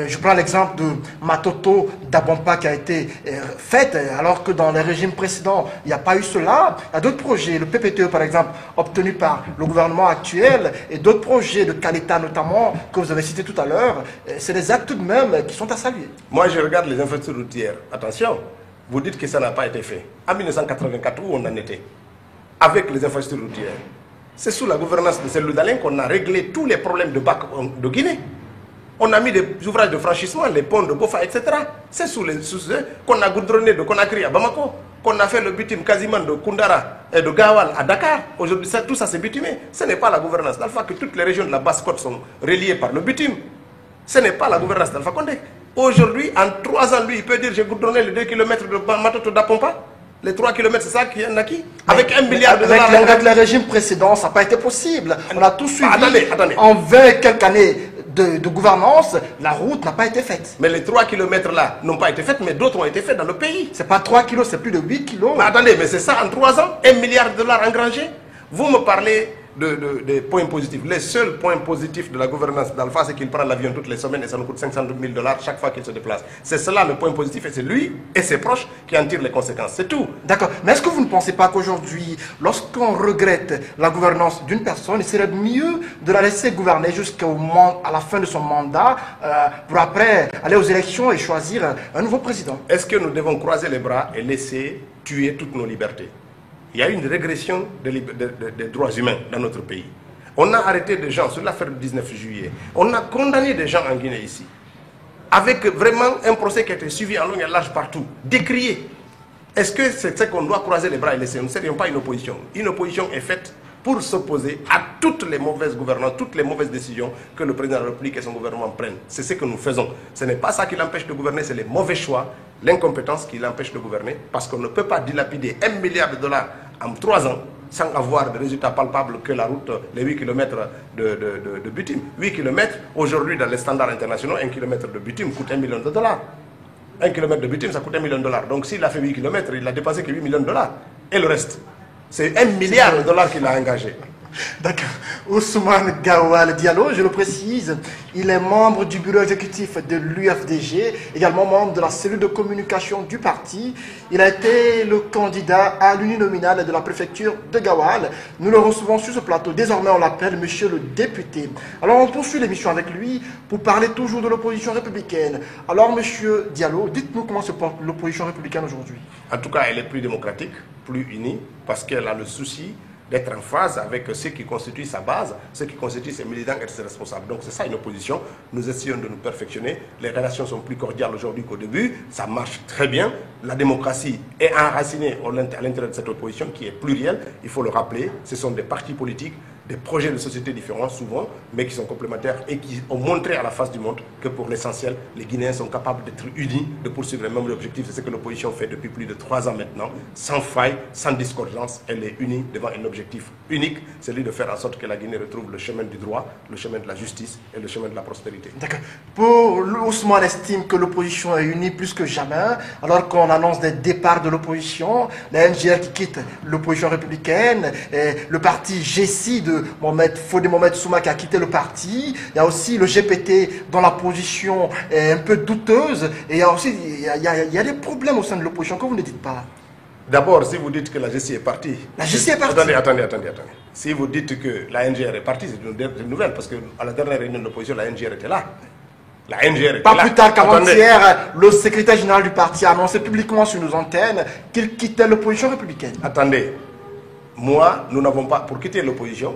je prends l'exemple de Matoto d'Abompa qui a été faite, alors que dans les régimes précédents, il n'y a pas eu cela. Il y a d'autres projets, le PPTE par exemple, obtenu par le gouvernement actuel, et d'autres projets de Kaleta notamment, que vous avez cité tout à l'heure, c'est des actes tout de même qui sont à saluer. Moi, je regarde les infrastructures routières. Attention, vous dites que ça n'a pas été fait. En 1984, où on en était avec les infrastructures routières? C'est sous la gouvernance de Cellou Dalein qu'on a réglé tous les problèmes de bac de Guinée. On a mis des ouvrages de franchissement, les ponts de Bofa, etc. C'est sous eux qu'on a goudronné de Conakry à Bamako, qu'on a fait le bitume quasiment de Koundara et de Gawal à Dakar. Aujourd'hui, tout ça c'est bitumé. Ce n'est pas la gouvernance d'Alpha que toutes les régions de la Basse-Côte sont reliées par le bitume. Ce n'est pas la gouvernance d'Alpha Condé. Aujourd'hui, en 3 ans, lui, il peut dire j'ai goudronné les 2 km de Matoto d'Apompa. Les 3 km, c'est ça qui en a qui? Avec 1 milliard de dollars. Avec le régime précédent, ça n'a pas été possible. On a tout suivi. Attendez. En 20 quelques années de gouvernance, la route n'a pas été faite. Mais les 3 km là n'ont pas été faites, mais d'autres ont été faits dans le pays. C'est pas 3 kilos, c'est plus de 8 kilos. Mais attendez, mais c'est ça en 3 ans, 1 milliard de dollars engrangés. Vous me parlez des points positifs. Les seuls points positifs de la gouvernance d'Alpha, c'est qu'il prend l'avion toutes les semaines et ça nous coûte 500 000 dollars chaque fois qu'il se déplace. C'est cela le point positif et c'est lui et ses proches qui en tirent les conséquences. C'est tout. D'accord. Mais est-ce que vous ne pensez pas qu'aujourd'hui, lorsqu'on regrette la gouvernance d'une personne, il serait mieux de la laisser gouverner à la fin de son mandat pour après aller aux élections et choisir un nouveau président? Est-ce que nous devons croiser les bras et laisser tuer toutes nos libertés? Il y a une régression des droits humains dans notre pays. On a arrêté des gens sur l'affaire du 19 juillet. On a condamné des gens en Guinée ici. Avec vraiment un procès qui a été suivi en long et en large partout. Décrié. Est-ce que c'est ce qu'on doit croiser les bras et laisser? Nous ne serions pas une opposition. Une opposition est faite pour s'opposer à toutes les mauvaises gouvernances, toutes les mauvaises décisions que le président de la République et son gouvernement prennent. C'est ce que nous faisons. Ce n'est pas ça qui l'empêche de gouverner, c'est les mauvais choix, l'incompétence qui l'empêche de gouverner, parce qu'on ne peut pas dilapider 1 milliard de dollars en 3 ans sans avoir de résultats palpables que la route, les 8 km de bitume. 8 km, aujourd'hui dans les standards internationaux, 1 km de bitume coûte 1 million de dollars. 1 km de bitume, ça coûte 1 million de dollars. Donc s'il a fait 8 km, il a dépensé que 8 millions de dollars. Et le reste, c'est 1 milliard de dollars qu'il a engagé. D'accord. Ousmane Gawal Diallo, je le précise, il est membre du bureau exécutif de l'UFDG, également membre de la cellule de communication du parti. Il a été le candidat à l'uninominal de la préfecture de Gawal. Nous le recevons sur ce plateau. Désormais, on l'appelle monsieur le député. Alors, on poursuit l'émission avec lui pour parler toujours de l'opposition républicaine. Alors, monsieur Diallo, dites-nous comment se porte l'opposition républicaine aujourd'hui. En tout cas, elle est plus démocratique, plus unie, parce qu'elle a le souci d'être en phase avec ceux qui constituent sa base, ceux qui constituent ses militants et ses responsables. Donc c'est ça une opposition. Nous essayons de nous perfectionner. Les relations sont plus cordiales aujourd'hui qu'au début. Ça marche très bien. La démocratie est enracinée à l'intérieur de cette opposition qui est plurielle. Il faut le rappeler. Ce sont des partis politiques, des projets de société différents souvent, mais qui sont complémentaires et qui ont montré à la face du monde que pour l'essentiel, les Guinéens sont capables d'être unis, de poursuivre les mêmes objectifs. C'est ce que l'opposition fait depuis plus de 3 ans maintenant, sans faille, sans discordance. Elle est unie devant un objectif unique, celui de faire en sorte que la Guinée retrouve le chemin du droit, le chemin de la justice et le chemin de la prospérité. D'accord. Pour Ousmane estime que l'opposition est unie plus que jamais, alors qu'on annonce des départs de l'opposition, la NGR qui quitte l'opposition républicaine, et le parti G6 de Fodé Mohamed Souma qui a quitté le parti, il y a aussi le GPT dont la position est un peu douteuse, et il y a aussi il y a des problèmes au sein de l'opposition que vous ne dites pas. D'abord, si vous dites que la GC est partie... La GC est partie. Attendez. Si vous dites que la NGR est partie, c'est une nouvelle, parce qu'à la dernière réunion de l'opposition, la NGR était là. La NGR était Pas là. plus tard qu'avant-hier, le secrétaire général du parti a annoncé publiquement sur nos antennes qu'il quittait l'opposition républicaine. Attendez. Moi, nous n'avons pas... Pour quitter l'opposition,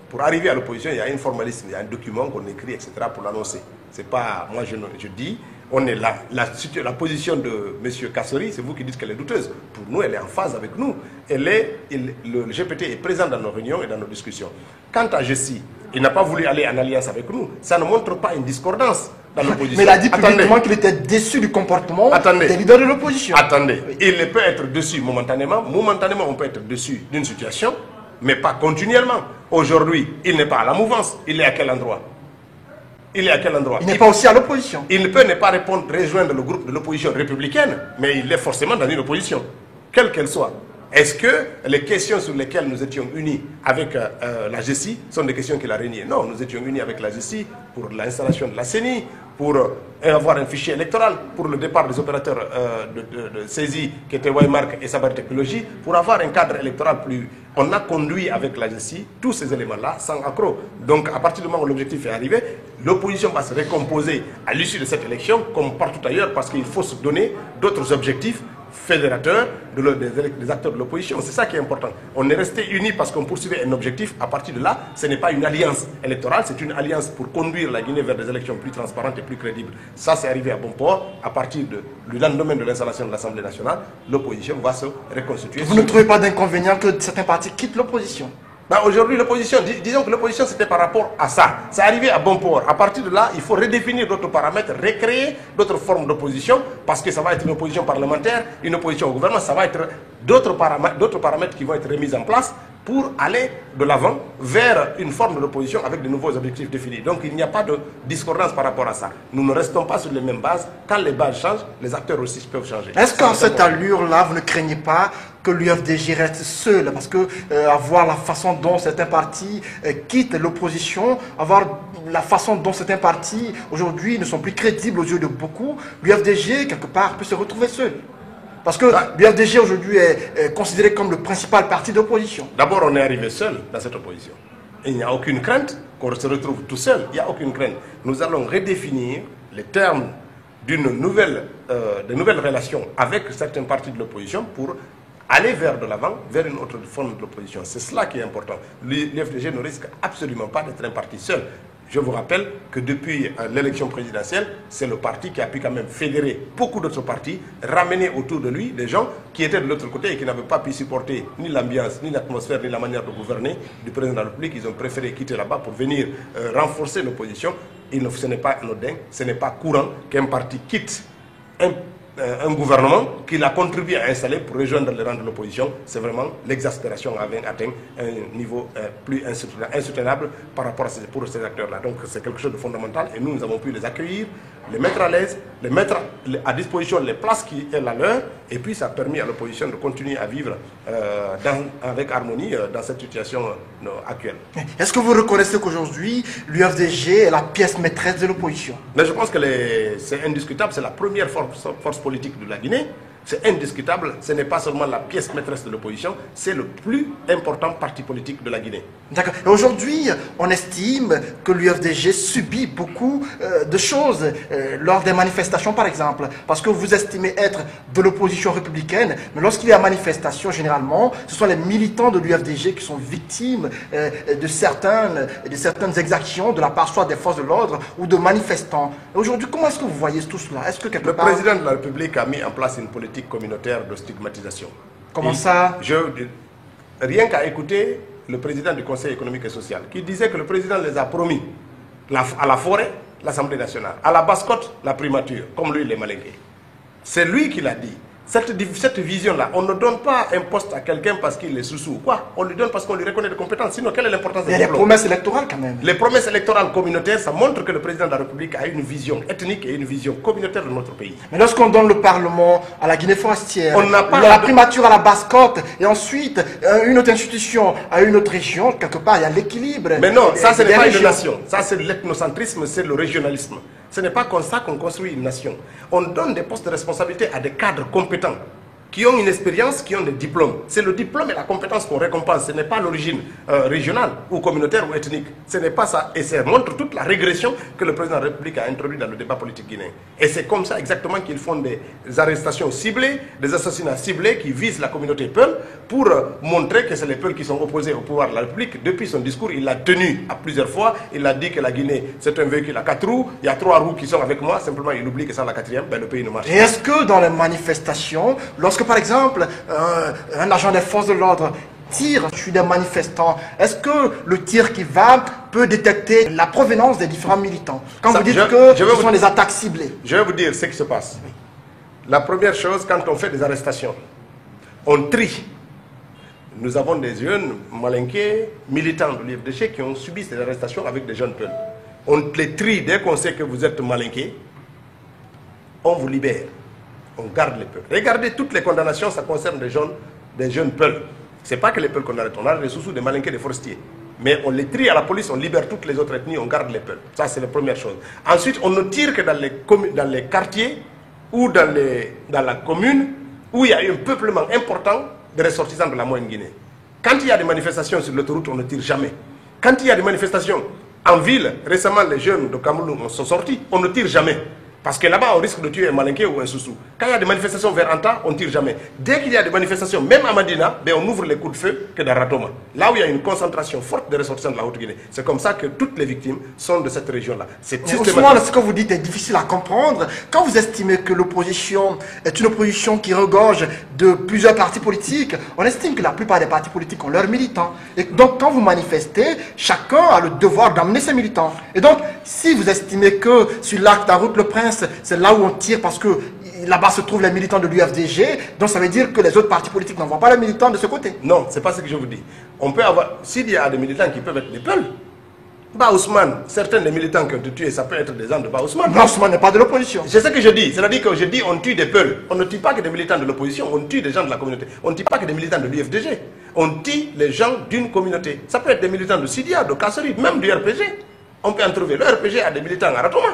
pour arriver à l'opposition, il y a un formalisme, il y a un document qu'on écrit, etc. pour l'annoncer. C'est pas... Moi, je dis... On est là. La position de M. Kassori, c'est vous qui dites qu'elle est douteuse. Pour nous, elle est en phase avec nous. Le GPT est présent dans nos réunions et dans nos discussions. Quant à Jessie, il n'a pas voulu aller en alliance avec nous. Ça ne montre pas une discordance dans l'opposition. Mais il a dit publiquement qu'il était déçu du comportement des leaders de l'opposition. Attendez, il peut être déçu momentanément. Momentanément, on peut être déçu d'une situation, mais pas continuellement. Aujourd'hui, il n'est pas à la mouvance. Il est à quel endroit? Il est à quel endroit? Il n'est pas aussi à l'opposition. Il ne peut ne pas rejoindre le groupe de l'opposition républicaine, mais il est forcément dans une opposition, quelle qu'elle soit. Est-ce que les questions sur lesquelles nous étions unis avec la GECI sont des questions qu'il a régnées? Non, nous étions unis avec la GECI pour l'installation de la CENI, pour avoir un fichier électoral, pour le départ des opérateurs de saisie qui étaient Waymark et Sabar Technologies, pour avoir un cadre électoral plus... On a conduit avec la GECI tous ces éléments-là sans accroc. Donc à partir du moment où l'objectif est arrivé, l'opposition va se récomposer à l'issue de cette élection, comme partout ailleurs, parce qu'il faut se donner d'autres objectifs fédérateur des acteurs de l'opposition. C'est ça qui est important. On est resté unis parce qu'on poursuivait un objectif. À partir de là, ce n'est pas une alliance électorale, c'est une alliance pour conduire la Guinée vers des élections plus transparentes et plus crédibles. Ça, c'est arrivé à bon port. À partir du lendemain de l'installation de l'Assemblée nationale, l'opposition va se reconstituer. Vous ne trouvez pas d'inconvénient que certains partis quittent l'opposition? Aujourd'hui, l'opposition, disons que l'opposition, c'était par rapport à ça. C'est arrivé à bon port. À partir de là, il faut redéfinir d'autres paramètres, recréer d'autres formes d'opposition, parce que ça va être une opposition parlementaire, une opposition au gouvernement, ça va être d'autres paramètres qui vont être remis en place pour aller de l'avant vers une forme d'opposition avec de nouveaux objectifs définis. Donc il n'y a pas de discordance par rapport à ça. Nous ne restons pas sur les mêmes bases. Quand les bases changent, les acteurs aussi peuvent changer. Est-ce qu'en cette allure-là, vous ne craignez pas que l'UFDG reste seul? Parce que avoir la façon dont certains partis quittent l'opposition, avoir la façon dont certains partis aujourd'hui ne sont plus crédibles aux yeux de beaucoup, l'UFDG, quelque part, peut se retrouver seul. Parce que l'UFDG aujourd'hui est considéré comme le principal parti d'opposition. D'abord, on est arrivé seul dans cette opposition. Il n'y a aucune crainte qu'on se retrouve tout seul. Il n'y a aucune crainte. Nous allons redéfinir les termes de nouvelles relations avec certains partis de l'opposition pour aller vers de l'avant, vers une autre forme de l'opposition. C'est cela qui est important. L'UFDG ne risque absolument pas d'être un parti seul. Je vous rappelle que depuis l'élection présidentielle, c'est le parti qui a pu quand même fédérer beaucoup d'autres partis, ramener autour de lui des gens qui étaient de l'autre côté et qui n'avaient pas pu supporter ni l'ambiance, ni l'atmosphère, ni la manière de gouverner du président de la République. Ils ont préféré quitter là-bas pour venir renforcer l'opposition. Ce n'est pas anodin, ce n'est pas courant qu'un parti quitte un gouvernement qu'il a contribué à installer pour rejoindre les rangs de l'opposition. C'est vraiment l'exaspération avait atteint un niveau plus insoutenable par rapport pour ces acteurs-là. Donc c'est quelque chose de fondamental et nous avons pu les accueillir, les mettre à l'aise, les mettre à disposition les places qui est la leur, et puis ça a permis à l'opposition de continuer à vivre avec harmonie dans cette situation actuelle. Est-ce que vous reconnaissez qu'aujourd'hui l'UFDG est la pièce maîtresse de l'opposition? Mais je pense que c'est indiscutable, c'est la première force politique de la Guinée. C'est indiscutable, ce n'est pas seulement la pièce maîtresse de l'opposition, c'est le plus important parti politique de la Guinée. D'accord. Et aujourd'hui, on estime que l'UFDG subit beaucoup de choses lors des manifestations, par exemple. Parce que vous estimez être de l'opposition républicaine, mais lorsqu'il y a manifestation, généralement, ce sont les militants de l'UFDG qui sont victimes de certaines exactions de la part soit des forces de l'ordre ou de manifestants. Aujourd'hui, comment est-ce que vous voyez tout cela? Est-ce que quelque part... Le président de la République a mis en place une politique communautaire de stigmatisation. Comment ça? Rien qu'à écouter le président du Conseil économique et social, qui disait que le président les a promis à la forêt, l'Assemblée nationale, à la Basse-Côte, la primature, comme lui, les Malingués. C'est lui qui l'a dit. Cette vision-là, on ne donne pas un poste à quelqu'un parce qu'il est sous-sous. Quoi? On lui donne parce qu'on lui reconnaît des compétences. Sinon, quelle est l'importance des diplômes? Il y a les promesses électorales quand même. Les promesses électorales communautaires, ça montre que le président de la République a une vision ethnique et une vision communautaire de notre pays. Mais lorsqu'on donne le Parlement à la Guinée forestière, on n'a pas la primature à la Basse-Côte, et ensuite une autre institution à une autre région, quelque part, il y a l'équilibre. Mais non, ça, ce n'est pas une nation. Ça, c'est l'ethnocentrisme, c'est le régionalisme. Ce n'est pas comme ça qu'on construit une nation. On donne des postes de responsabilité à des cadres compétents, qui ont une expérience, qui ont des diplômes. C'est le diplôme et la compétence qu'on récompense. Ce n'est pas l'origine régionale ou communautaire ou ethnique. Ce n'est pas ça. Et ça montre toute la régression que le président de la République a introduite dans le débat politique guinéen. Et c'est comme ça exactement qu'ils font des arrestations ciblées, des assassinats ciblés qui visent la communauté Peul pour montrer que c'est les Peuls qui sont opposés au pouvoir de la République. Depuis son discours, il l'a tenu à plusieurs fois. Il a dit que la Guinée, c'est un véhicule à 4 roues. Il y a 3 roues qui sont avec moi. Simplement, il oublie que c'est la 4e. Ben, le pays ne marche pas. Et est-ce que dans les manifestations, lorsque par exemple, un agent des forces de l'ordre tire sur des manifestants, est-ce que le tir qui va peut détecter la provenance des différents militants? Quand vous dites que ce sont des attaques ciblées. Je vais vous dire ce qui se passe. Oui. La première chose, quand on fait des arrestations, on trie. Nous avons des jeunes malinqués, militants de l'UFDG qui ont subi ces arrestations avec des jeunes Peuls. On les trie dès qu'on sait que vous êtes malinqués, on vous libère. On garde les Peuls. Regardez, toutes les condamnations, ça concerne des jeunes Peuls. Ce n'est pas que les Peuls qu'on arrête, on arrête les sous-sous, des malinqués, des forestiers. Mais on les trie à la police, on libère toutes les autres ethnies, on garde les Peuls. Ça, c'est la première chose. Ensuite, on ne tire que dans les quartiers ou dans la commune où il y a eu un peuplement important de ressortissants de la moyenne Guinée. Quand il y a des manifestations sur l'autoroute, on ne tire jamais. Quand il y a des manifestations en ville, récemment, les jeunes de Cameroun sont sortis, on ne tire jamais. Parce que là-bas, on risque de tuer un Malinké ou un Soussou. Quand il y a des manifestations vers Anta, on ne tire jamais. Dès qu'il y a des manifestations, même à Madina, ben on ouvre les coups de feu que dans Ratoma. Là où il y a une concentration forte de ressortissants de la Haute-Guinée. C'est comme ça que toutes les victimes sont de cette région-là. C'est Ousmane, ce que vous dites est difficile à comprendre. Quand vous estimez que l'opposition est une opposition qui regorge de plusieurs partis politiques, on estime que la plupart des partis politiques ont leurs militants. Et donc, quand vous manifestez, chacun a le devoir d'amener ses militants. Et donc, si vous estimez que sur l'acte à route le Prince, c'est là où on tire parce que là-bas se trouvent les militants de l'UFDG, donc ça veut dire que les autres partis politiques n'envoient pas les militants de ce côté. Non, c'est pas ce que je vous dis. On peut avoir, s'il y a des militants qui peuvent être des peuls, Bah Ousmane, certains des militants qui ont été tués, ça peut être des gens de Bah Ousmane. Bah Ousmane n'est pas de l'opposition. C'est ce que je dis. C'est-à-dire que je dis on tue des peuls. On ne tue pas que des militants de l'opposition, on tue des gens de la communauté. On ne tue pas que des militants de l'UFDG. On tue les gens d'une communauté. Ça peut être des militants de Sidia, de Kasseri, même du RPG. On peut en trouver. Le RPG a des militants à Ratoma.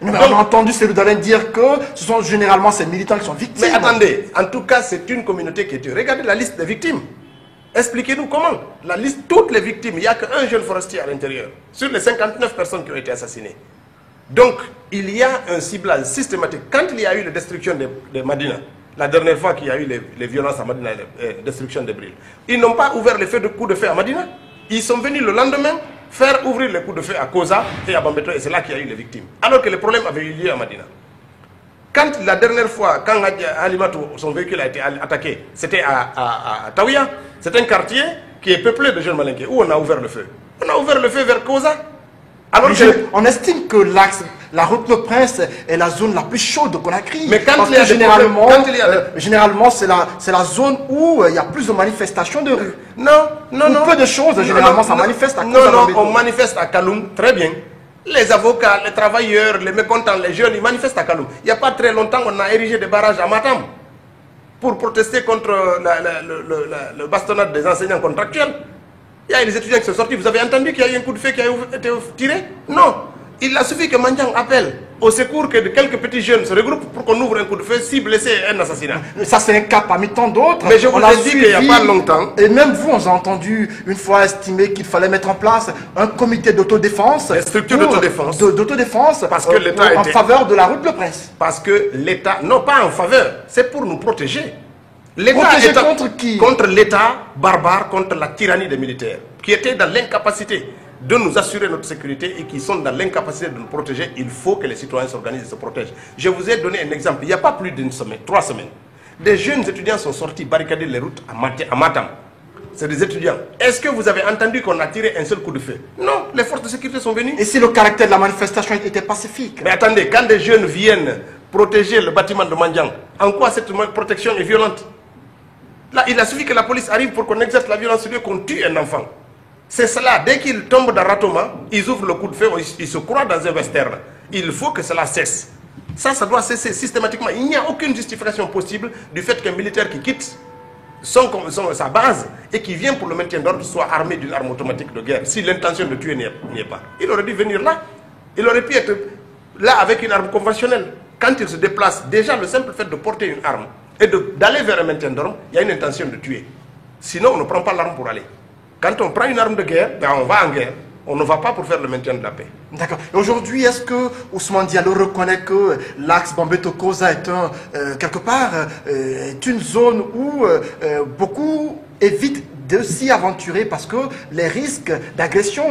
On a entendu Céludalin dire que ce sont généralement ces militants qui sont victimes. Mais attendez, en tout cas, c'est une communauté qui est tuée. Regardez la liste des victimes. Expliquez-nous comment. La liste, toutes les victimes, il n'y a qu'un jeune forestier à l'intérieur. Sur les 59 personnes qui ont été assassinées. Donc, il y a un ciblage systématique. Quand il y a eu la destruction de Madina, la dernière fois qu'il y a eu les violences à Madina, la destruction de Bril, ils n'ont pas ouvert les coups de feu à Madina. Ils sont venus le lendemain faire ouvrir les coups de feu à Koza et à Bambeto, et c'est là qu'il y a eu les victimes. Alors que le problème avait eu lieu à Madina. Quand la dernière fois, quand Alimatou, son véhicule a été attaqué, c'était à Taouia, c'est un quartier qui est peuplé de jeunes malinqués, où on a ouvert le feu. On a ouvert le feu vers Koza. Alors on estime que l'axe, la route Le Prince est la zone la plus chaude de Conakry. Mais quand parce il y a que généralement, généralement c'est la zone où il y a plus de manifestations de rue. Non. Peu de choses, généralement, ça manifeste à cause Non, on manifeste à Kaloum, très bien. Les avocats, les travailleurs, les mécontents, les jeunes, ils manifestent à Kaloum. Il n'y a pas très longtemps, on a érigé des barrages à Matam pour protester contre le bastonnade des enseignants contractuels. Il y a des étudiants qui sont sortis. Vous avez entendu qu'il y a eu un coup de feu qui a été tiré? Non. Il a suffi que Mandiang appelle au secours que quelques petits jeunes se regroupent pour qu'on ouvre un coup de feu, 6 blessés et un assassinat. Ça, c'est un cas parmi tant d'autres. Mais je vous ai dit qu'il n'y a pas longtemps. Et même vous, on a entendu une fois estimer qu'il fallait mettre en place un comité d'autodéfense. Des structures d'autodéfense. D'autodéfense parce que l'État en faveur de la route Le Prince. Parce que l'État, non pas en faveur, c'est pour nous protéger. Protéger contre qui? Contre l'État barbare, contre la tyrannie des militaires, qui étaient dans l'incapacité de nous assurer notre sécurité et qui sont dans l'incapacité de nous protéger. Il faut que les citoyens s'organisent et se protègent. Je vous ai donné un exemple. Il n'y a pas plus d'une semaine, 3 semaines. Des jeunes étudiants sont sortis barricader les routes à Matam. C'est des étudiants. Est-ce que vous avez entendu qu'on a tiré un seul coup de feu? Non, les forces de sécurité sont venues. Et si le caractère de la manifestation était pacifique? Mais attendez, quand des jeunes viennent protéger le bâtiment de Mandiang, en quoi cette protection est violente? Là, il a suffi que la police arrive pour qu'on exerce la violence sur eux, qu'on tue un enfant. C'est cela. Dès qu'ils tombent dans Ratoma, ils ouvrent le coup de feu, ils se croient dans un western. Il faut que cela cesse. Ça doit cesser systématiquement. Il n'y a aucune justification possible du fait qu'un militaire qui quitte sa base et qui vient pour le maintien d'ordre soit armé d'une arme automatique de guerre. Si l'intention de tuer n'y est pas. Il aurait dû venir là. Il aurait pu être là avec une arme conventionnelle. Quand il se déplace, déjà le simple fait de porter une arme et d'aller vers un maintien d'ordre, il y a une intention de tuer. Sinon, on ne prend pas l'arme pour aller. Quand on prend une arme de guerre, ben on va en guerre. On ne va pas pour faire le maintien de la paix. D'accord. Aujourd'hui, est-ce que Ousmane Diallo reconnaît que l'axe Bambeto-Koza est quelque part est une zone où beaucoup évitent de s'y aventurer parce que les risques d'agression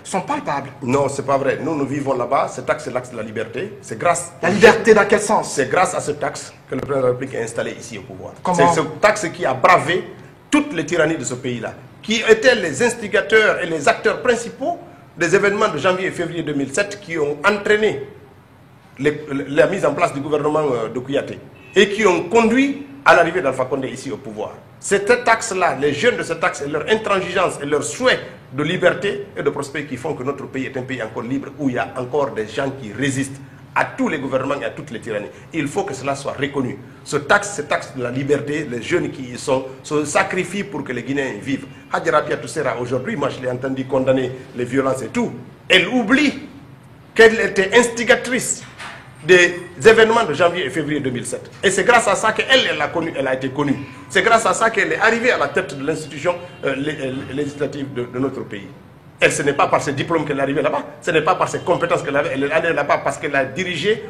sont palpables? Non, c'est pas vrai. Nous vivons là-bas. Cet axe, c'est l'axe de la liberté. C'est grâce... La liberté dans quel sens? C'est grâce à cet axe que le président de la République est installé ici au pouvoir. Comment? C'est cet axe qui a bravé toutes les tyrannies de ce pays-là, qui étaient les instigateurs et les acteurs principaux des événements de janvier et février 2007 qui ont entraîné la mise en place du gouvernement de Kouyaté et qui ont conduit à l'arrivée d'Alpha Condé ici au pouvoir. C'est cet axe-là, les jeunes de cet axe et leur intransigeance et leur souhait de liberté et de prospérité qui font que notre pays est un pays encore libre où il y a encore des gens qui résistent à tous les gouvernements et à toutes les tyrannies. Il faut que cela soit reconnu. Cet axe de la liberté, les jeunes qui y sont, se sacrifient pour que les Guinéens y vivent. Hadjara Piatoussera, aujourd'hui, moi je l'ai entendu condamner les violences et tout. Elle oublie qu'elle était instigatrice des événements de janvier et février 2007. Et c'est grâce à ça qu'elle a été connue. C'est grâce à ça qu'elle est arrivée à la tête de l'institution législative de notre pays. Et ce n'est pas par ses diplômes qu'elle est arrivée là-bas, ce n'est pas par ses compétences qu'elle avait, elle est allée là-bas parce qu'elle a dirigé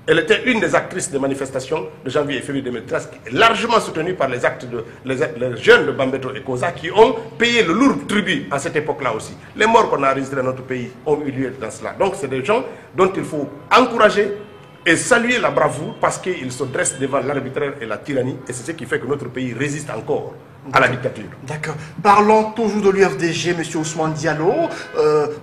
Elle était une des actrices des manifestations de janvier et février 2013, largement soutenue par les jeunes de Bambeto et Koza qui ont payé le lourd tribut à cette époque-là aussi. Les morts qu'on a enregistrés dans notre pays ont eu lieu dans cela. Donc c'est des gens dont il faut encourager et saluer la bravoure parce qu'ils se dressent devant l'arbitraire et la tyrannie. Et c'est ce qui fait que notre pays résiste encore à la dictature. D'accord. Parlons toujours de l'UFDG, M. Ousmane Diallo.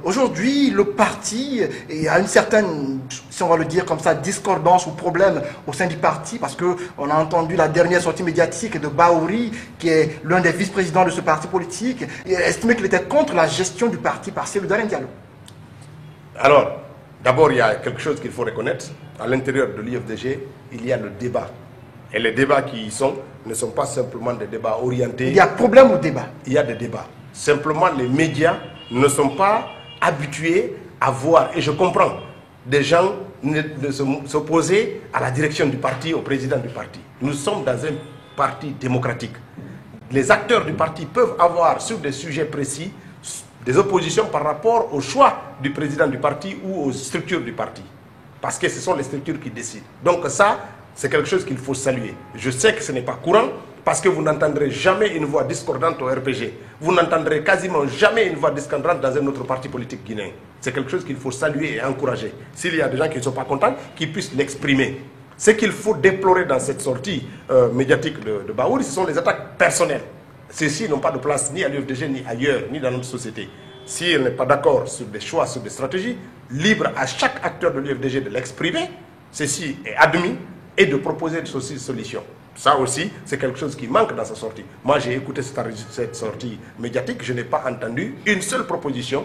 Aujourd'hui, le parti a une certaine, si on va le dire comme ça, discordance ou problème au sein du parti parce qu'on a entendu la dernière sortie médiatique de Bahouri, qui est l'un des vice-présidents de ce parti politique, et estimé qu'il était contre la gestion du parti par Cellou Dalein Diallo. Alors, d'abord, il y a quelque chose qu'il faut reconnaître. À l'intérieur de l'UFDG, il y a le débat. Et les débats qui y sont ne sont pas simplement des débats orientés. Il y a problème ou débat? Il y a des débats. Simplement, les médias ne sont pas habitués à voir, et je comprends, des gens s'opposer à la direction du parti, au président du parti. Nous sommes dans un parti démocratique. Les acteurs du parti peuvent avoir, sur des sujets précis, des oppositions par rapport au choix du président du parti ou aux structures du parti. Parce que ce sont les structures qui décident. Donc ça, c'est quelque chose qu'il faut saluer. Je sais que ce n'est pas courant, parce que vous n'entendrez jamais une voix discordante au RPG. Vous n'entendrez quasiment jamais une voix discordante dans un autre parti politique guinéen. C'est quelque chose qu'il faut saluer et encourager. S'il y a des gens qui ne sont pas contents, qu'ils puissent l'exprimer. Ce qu'il faut déplorer dans cette sortie médiatique de Bahouri, ce sont les attaques personnelles. Ceux-ci n'ont pas de place ni à l'UFDG, ni ailleurs, ni dans notre société. S'il n'est pas d'accord sur des choix, sur des stratégies, libre à chaque acteur de l'UFDG de l'exprimer, ceci est admis, et de proposer des solutions. Ça aussi, c'est quelque chose qui manque dans sa sortie. Moi, j'ai écouté cette sortie médiatique, je n'ai pas entendu une seule proposition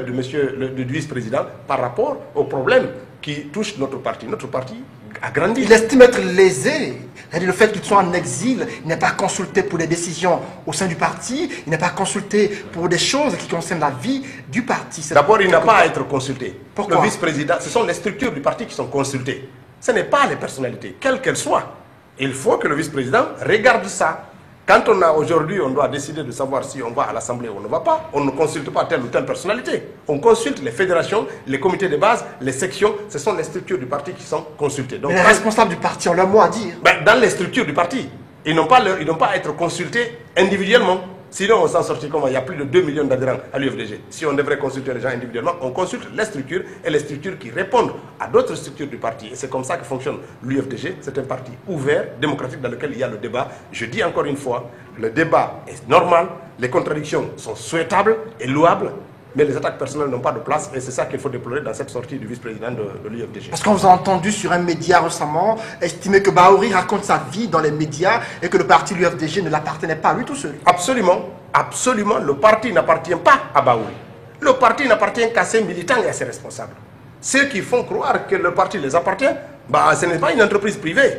du vice-président par rapport aux problèmes qui touchent notre parti. Notre parti a grandi. Il estime être lésé. Le fait qu'il soit en exil, il n'est pas consulté pour des décisions au sein du parti, il n'est pas consulté pour des choses qui concernent la vie du parti. D'abord, il n'a pas à être consulté. Pourquoi? Le vice-président, ce sont les structures du parti qui sont consultées. Ce n'est pas les personnalités, quelles qu'elles soient. Il faut que le vice-président regarde ça. Quand aujourd'hui, on doit décider de savoir si on va à l'Assemblée ou on ne va pas, on ne consulte pas telle ou telle personnalité. On consulte les fédérations, les comités de base, les sections. Ce sont les structures du parti qui sont consultées. Donc, mais les responsables du parti ont leur mot à dire. Dans les structures du parti, ils n'ont pas à être consultés individuellement. Sinon, on s'en sortit comment? Il y a plus de 2 millions d'adhérents à l'UFDG. Si on devrait consulter les gens individuellement, on consulte les structures et les structures qui répondent à d'autres structures du parti. Et c'est comme ça que fonctionne l'UFDG. C'est un parti ouvert, démocratique, dans lequel il y a le débat. Je dis encore une fois, le débat est normal, les contradictions sont souhaitables et louables, mais les attaques personnelles n'ont pas de place et c'est ça qu'il faut déplorer dans cette sortie du vice-président de l'UFDG. Parce qu'on vous a entendu sur un média récemment estimer que Bahouri raconte sa vie dans les médias et que le parti l'UFDG ne l'appartenait pas à lui tout seul. Absolument, absolument, le parti n'appartient pas à Bahouri. Le parti n'appartient qu'à ses militants et à ses responsables. Ceux qui font croire que le parti les appartient, ce n'est pas une entreprise privée.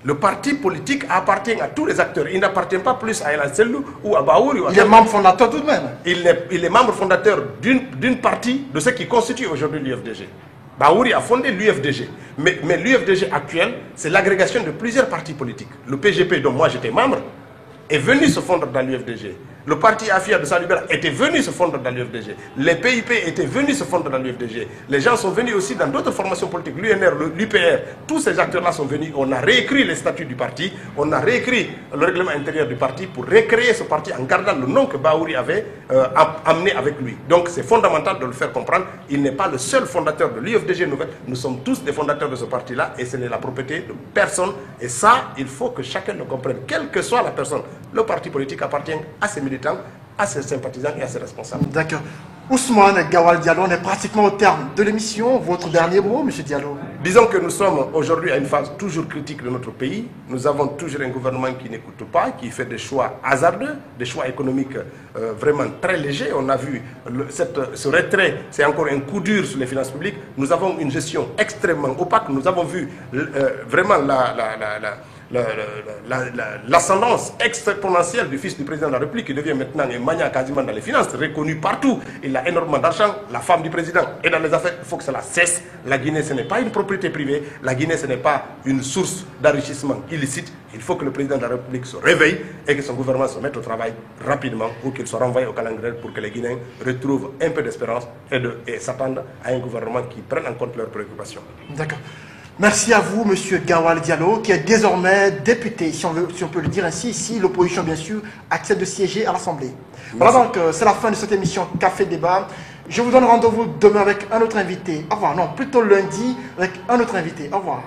Le parti politique appartient à tous les acteurs. Il n'appartient pas plus à El Sellou ou à Bahouri. Il est membre fondateur tout de même. Il est membre fondateur d'une partie de ce qui constitue aujourd'hui l'UFDG. Bahouri a fondé l'UFDG. Mais l'UFDG actuel, c'est l'agrégation de plusieurs partis politiques. Le PGP, dont moi j'étais membre, est venu se fondre dans l'UFDG. Le parti Afia de Salubert était venu se fondre dans l'UFDG. Les PIP étaient venus se fondre dans l'UFDG. Les gens sont venus aussi dans d'autres formations politiques, l'UNR, l'UPR. Tous ces acteurs-là sont venus. On a réécrit les statuts du parti. On a réécrit le règlement intérieur du parti pour recréer ce parti en gardant le nom que Bahouri avait amené avec lui. Donc c'est fondamental de le faire comprendre. Il n'est pas le seul fondateur de l'UFDG Nouvelle. Nous sommes tous des fondateurs de ce parti-là et ce n'est la propriété de personne. Et ça, il faut que chacun le comprenne, quelle que soit la personne. Le parti politique appartient à ses militants, à ses sympathisants et à ses responsables. D'accord. Ousmane Gawal Diallo, on est pratiquement au terme de l'émission. Votre dernier mot, M. Diallo? Disons que nous sommes aujourd'hui à une phase toujours critique de notre pays. Nous avons toujours un gouvernement qui n'écoute pas, qui fait des choix hasardeux, des choix économiques vraiment très légers. On a vu ce retrait, c'est encore un coup dur sur les finances publiques. Nous avons une gestion extrêmement opaque. Nous avons vu vraiment l'ascendance exponentielle du fils du président de la République qui devient maintenant un mania quasiment dans les finances, reconnu partout. Il a énormément d'argent, la femme du président. Et dans les affaires, il faut que cela cesse. La Guinée, ce n'est pas une propriété privée. La Guinée, ce n'est pas une source d'enrichissement illicite. Il faut que le président de la République se réveille et que son gouvernement se mette au travail rapidement ou qu'il soit renvoyé au calendrier pour que les Guinéens retrouvent un peu d'espérance et s'attendent à un gouvernement qui prenne en compte leurs préoccupations. D'accord. Merci à vous, Monsieur Gawal Diallo, qui est désormais député, si on peut le dire ainsi, si l'opposition, bien sûr, accepte de siéger à l'Assemblée. Voilà donc, c'est la fin de cette émission Café Débat. Je vous donne rendez-vous demain avec un autre invité. Au revoir. Non, plutôt lundi avec un autre invité. Au revoir.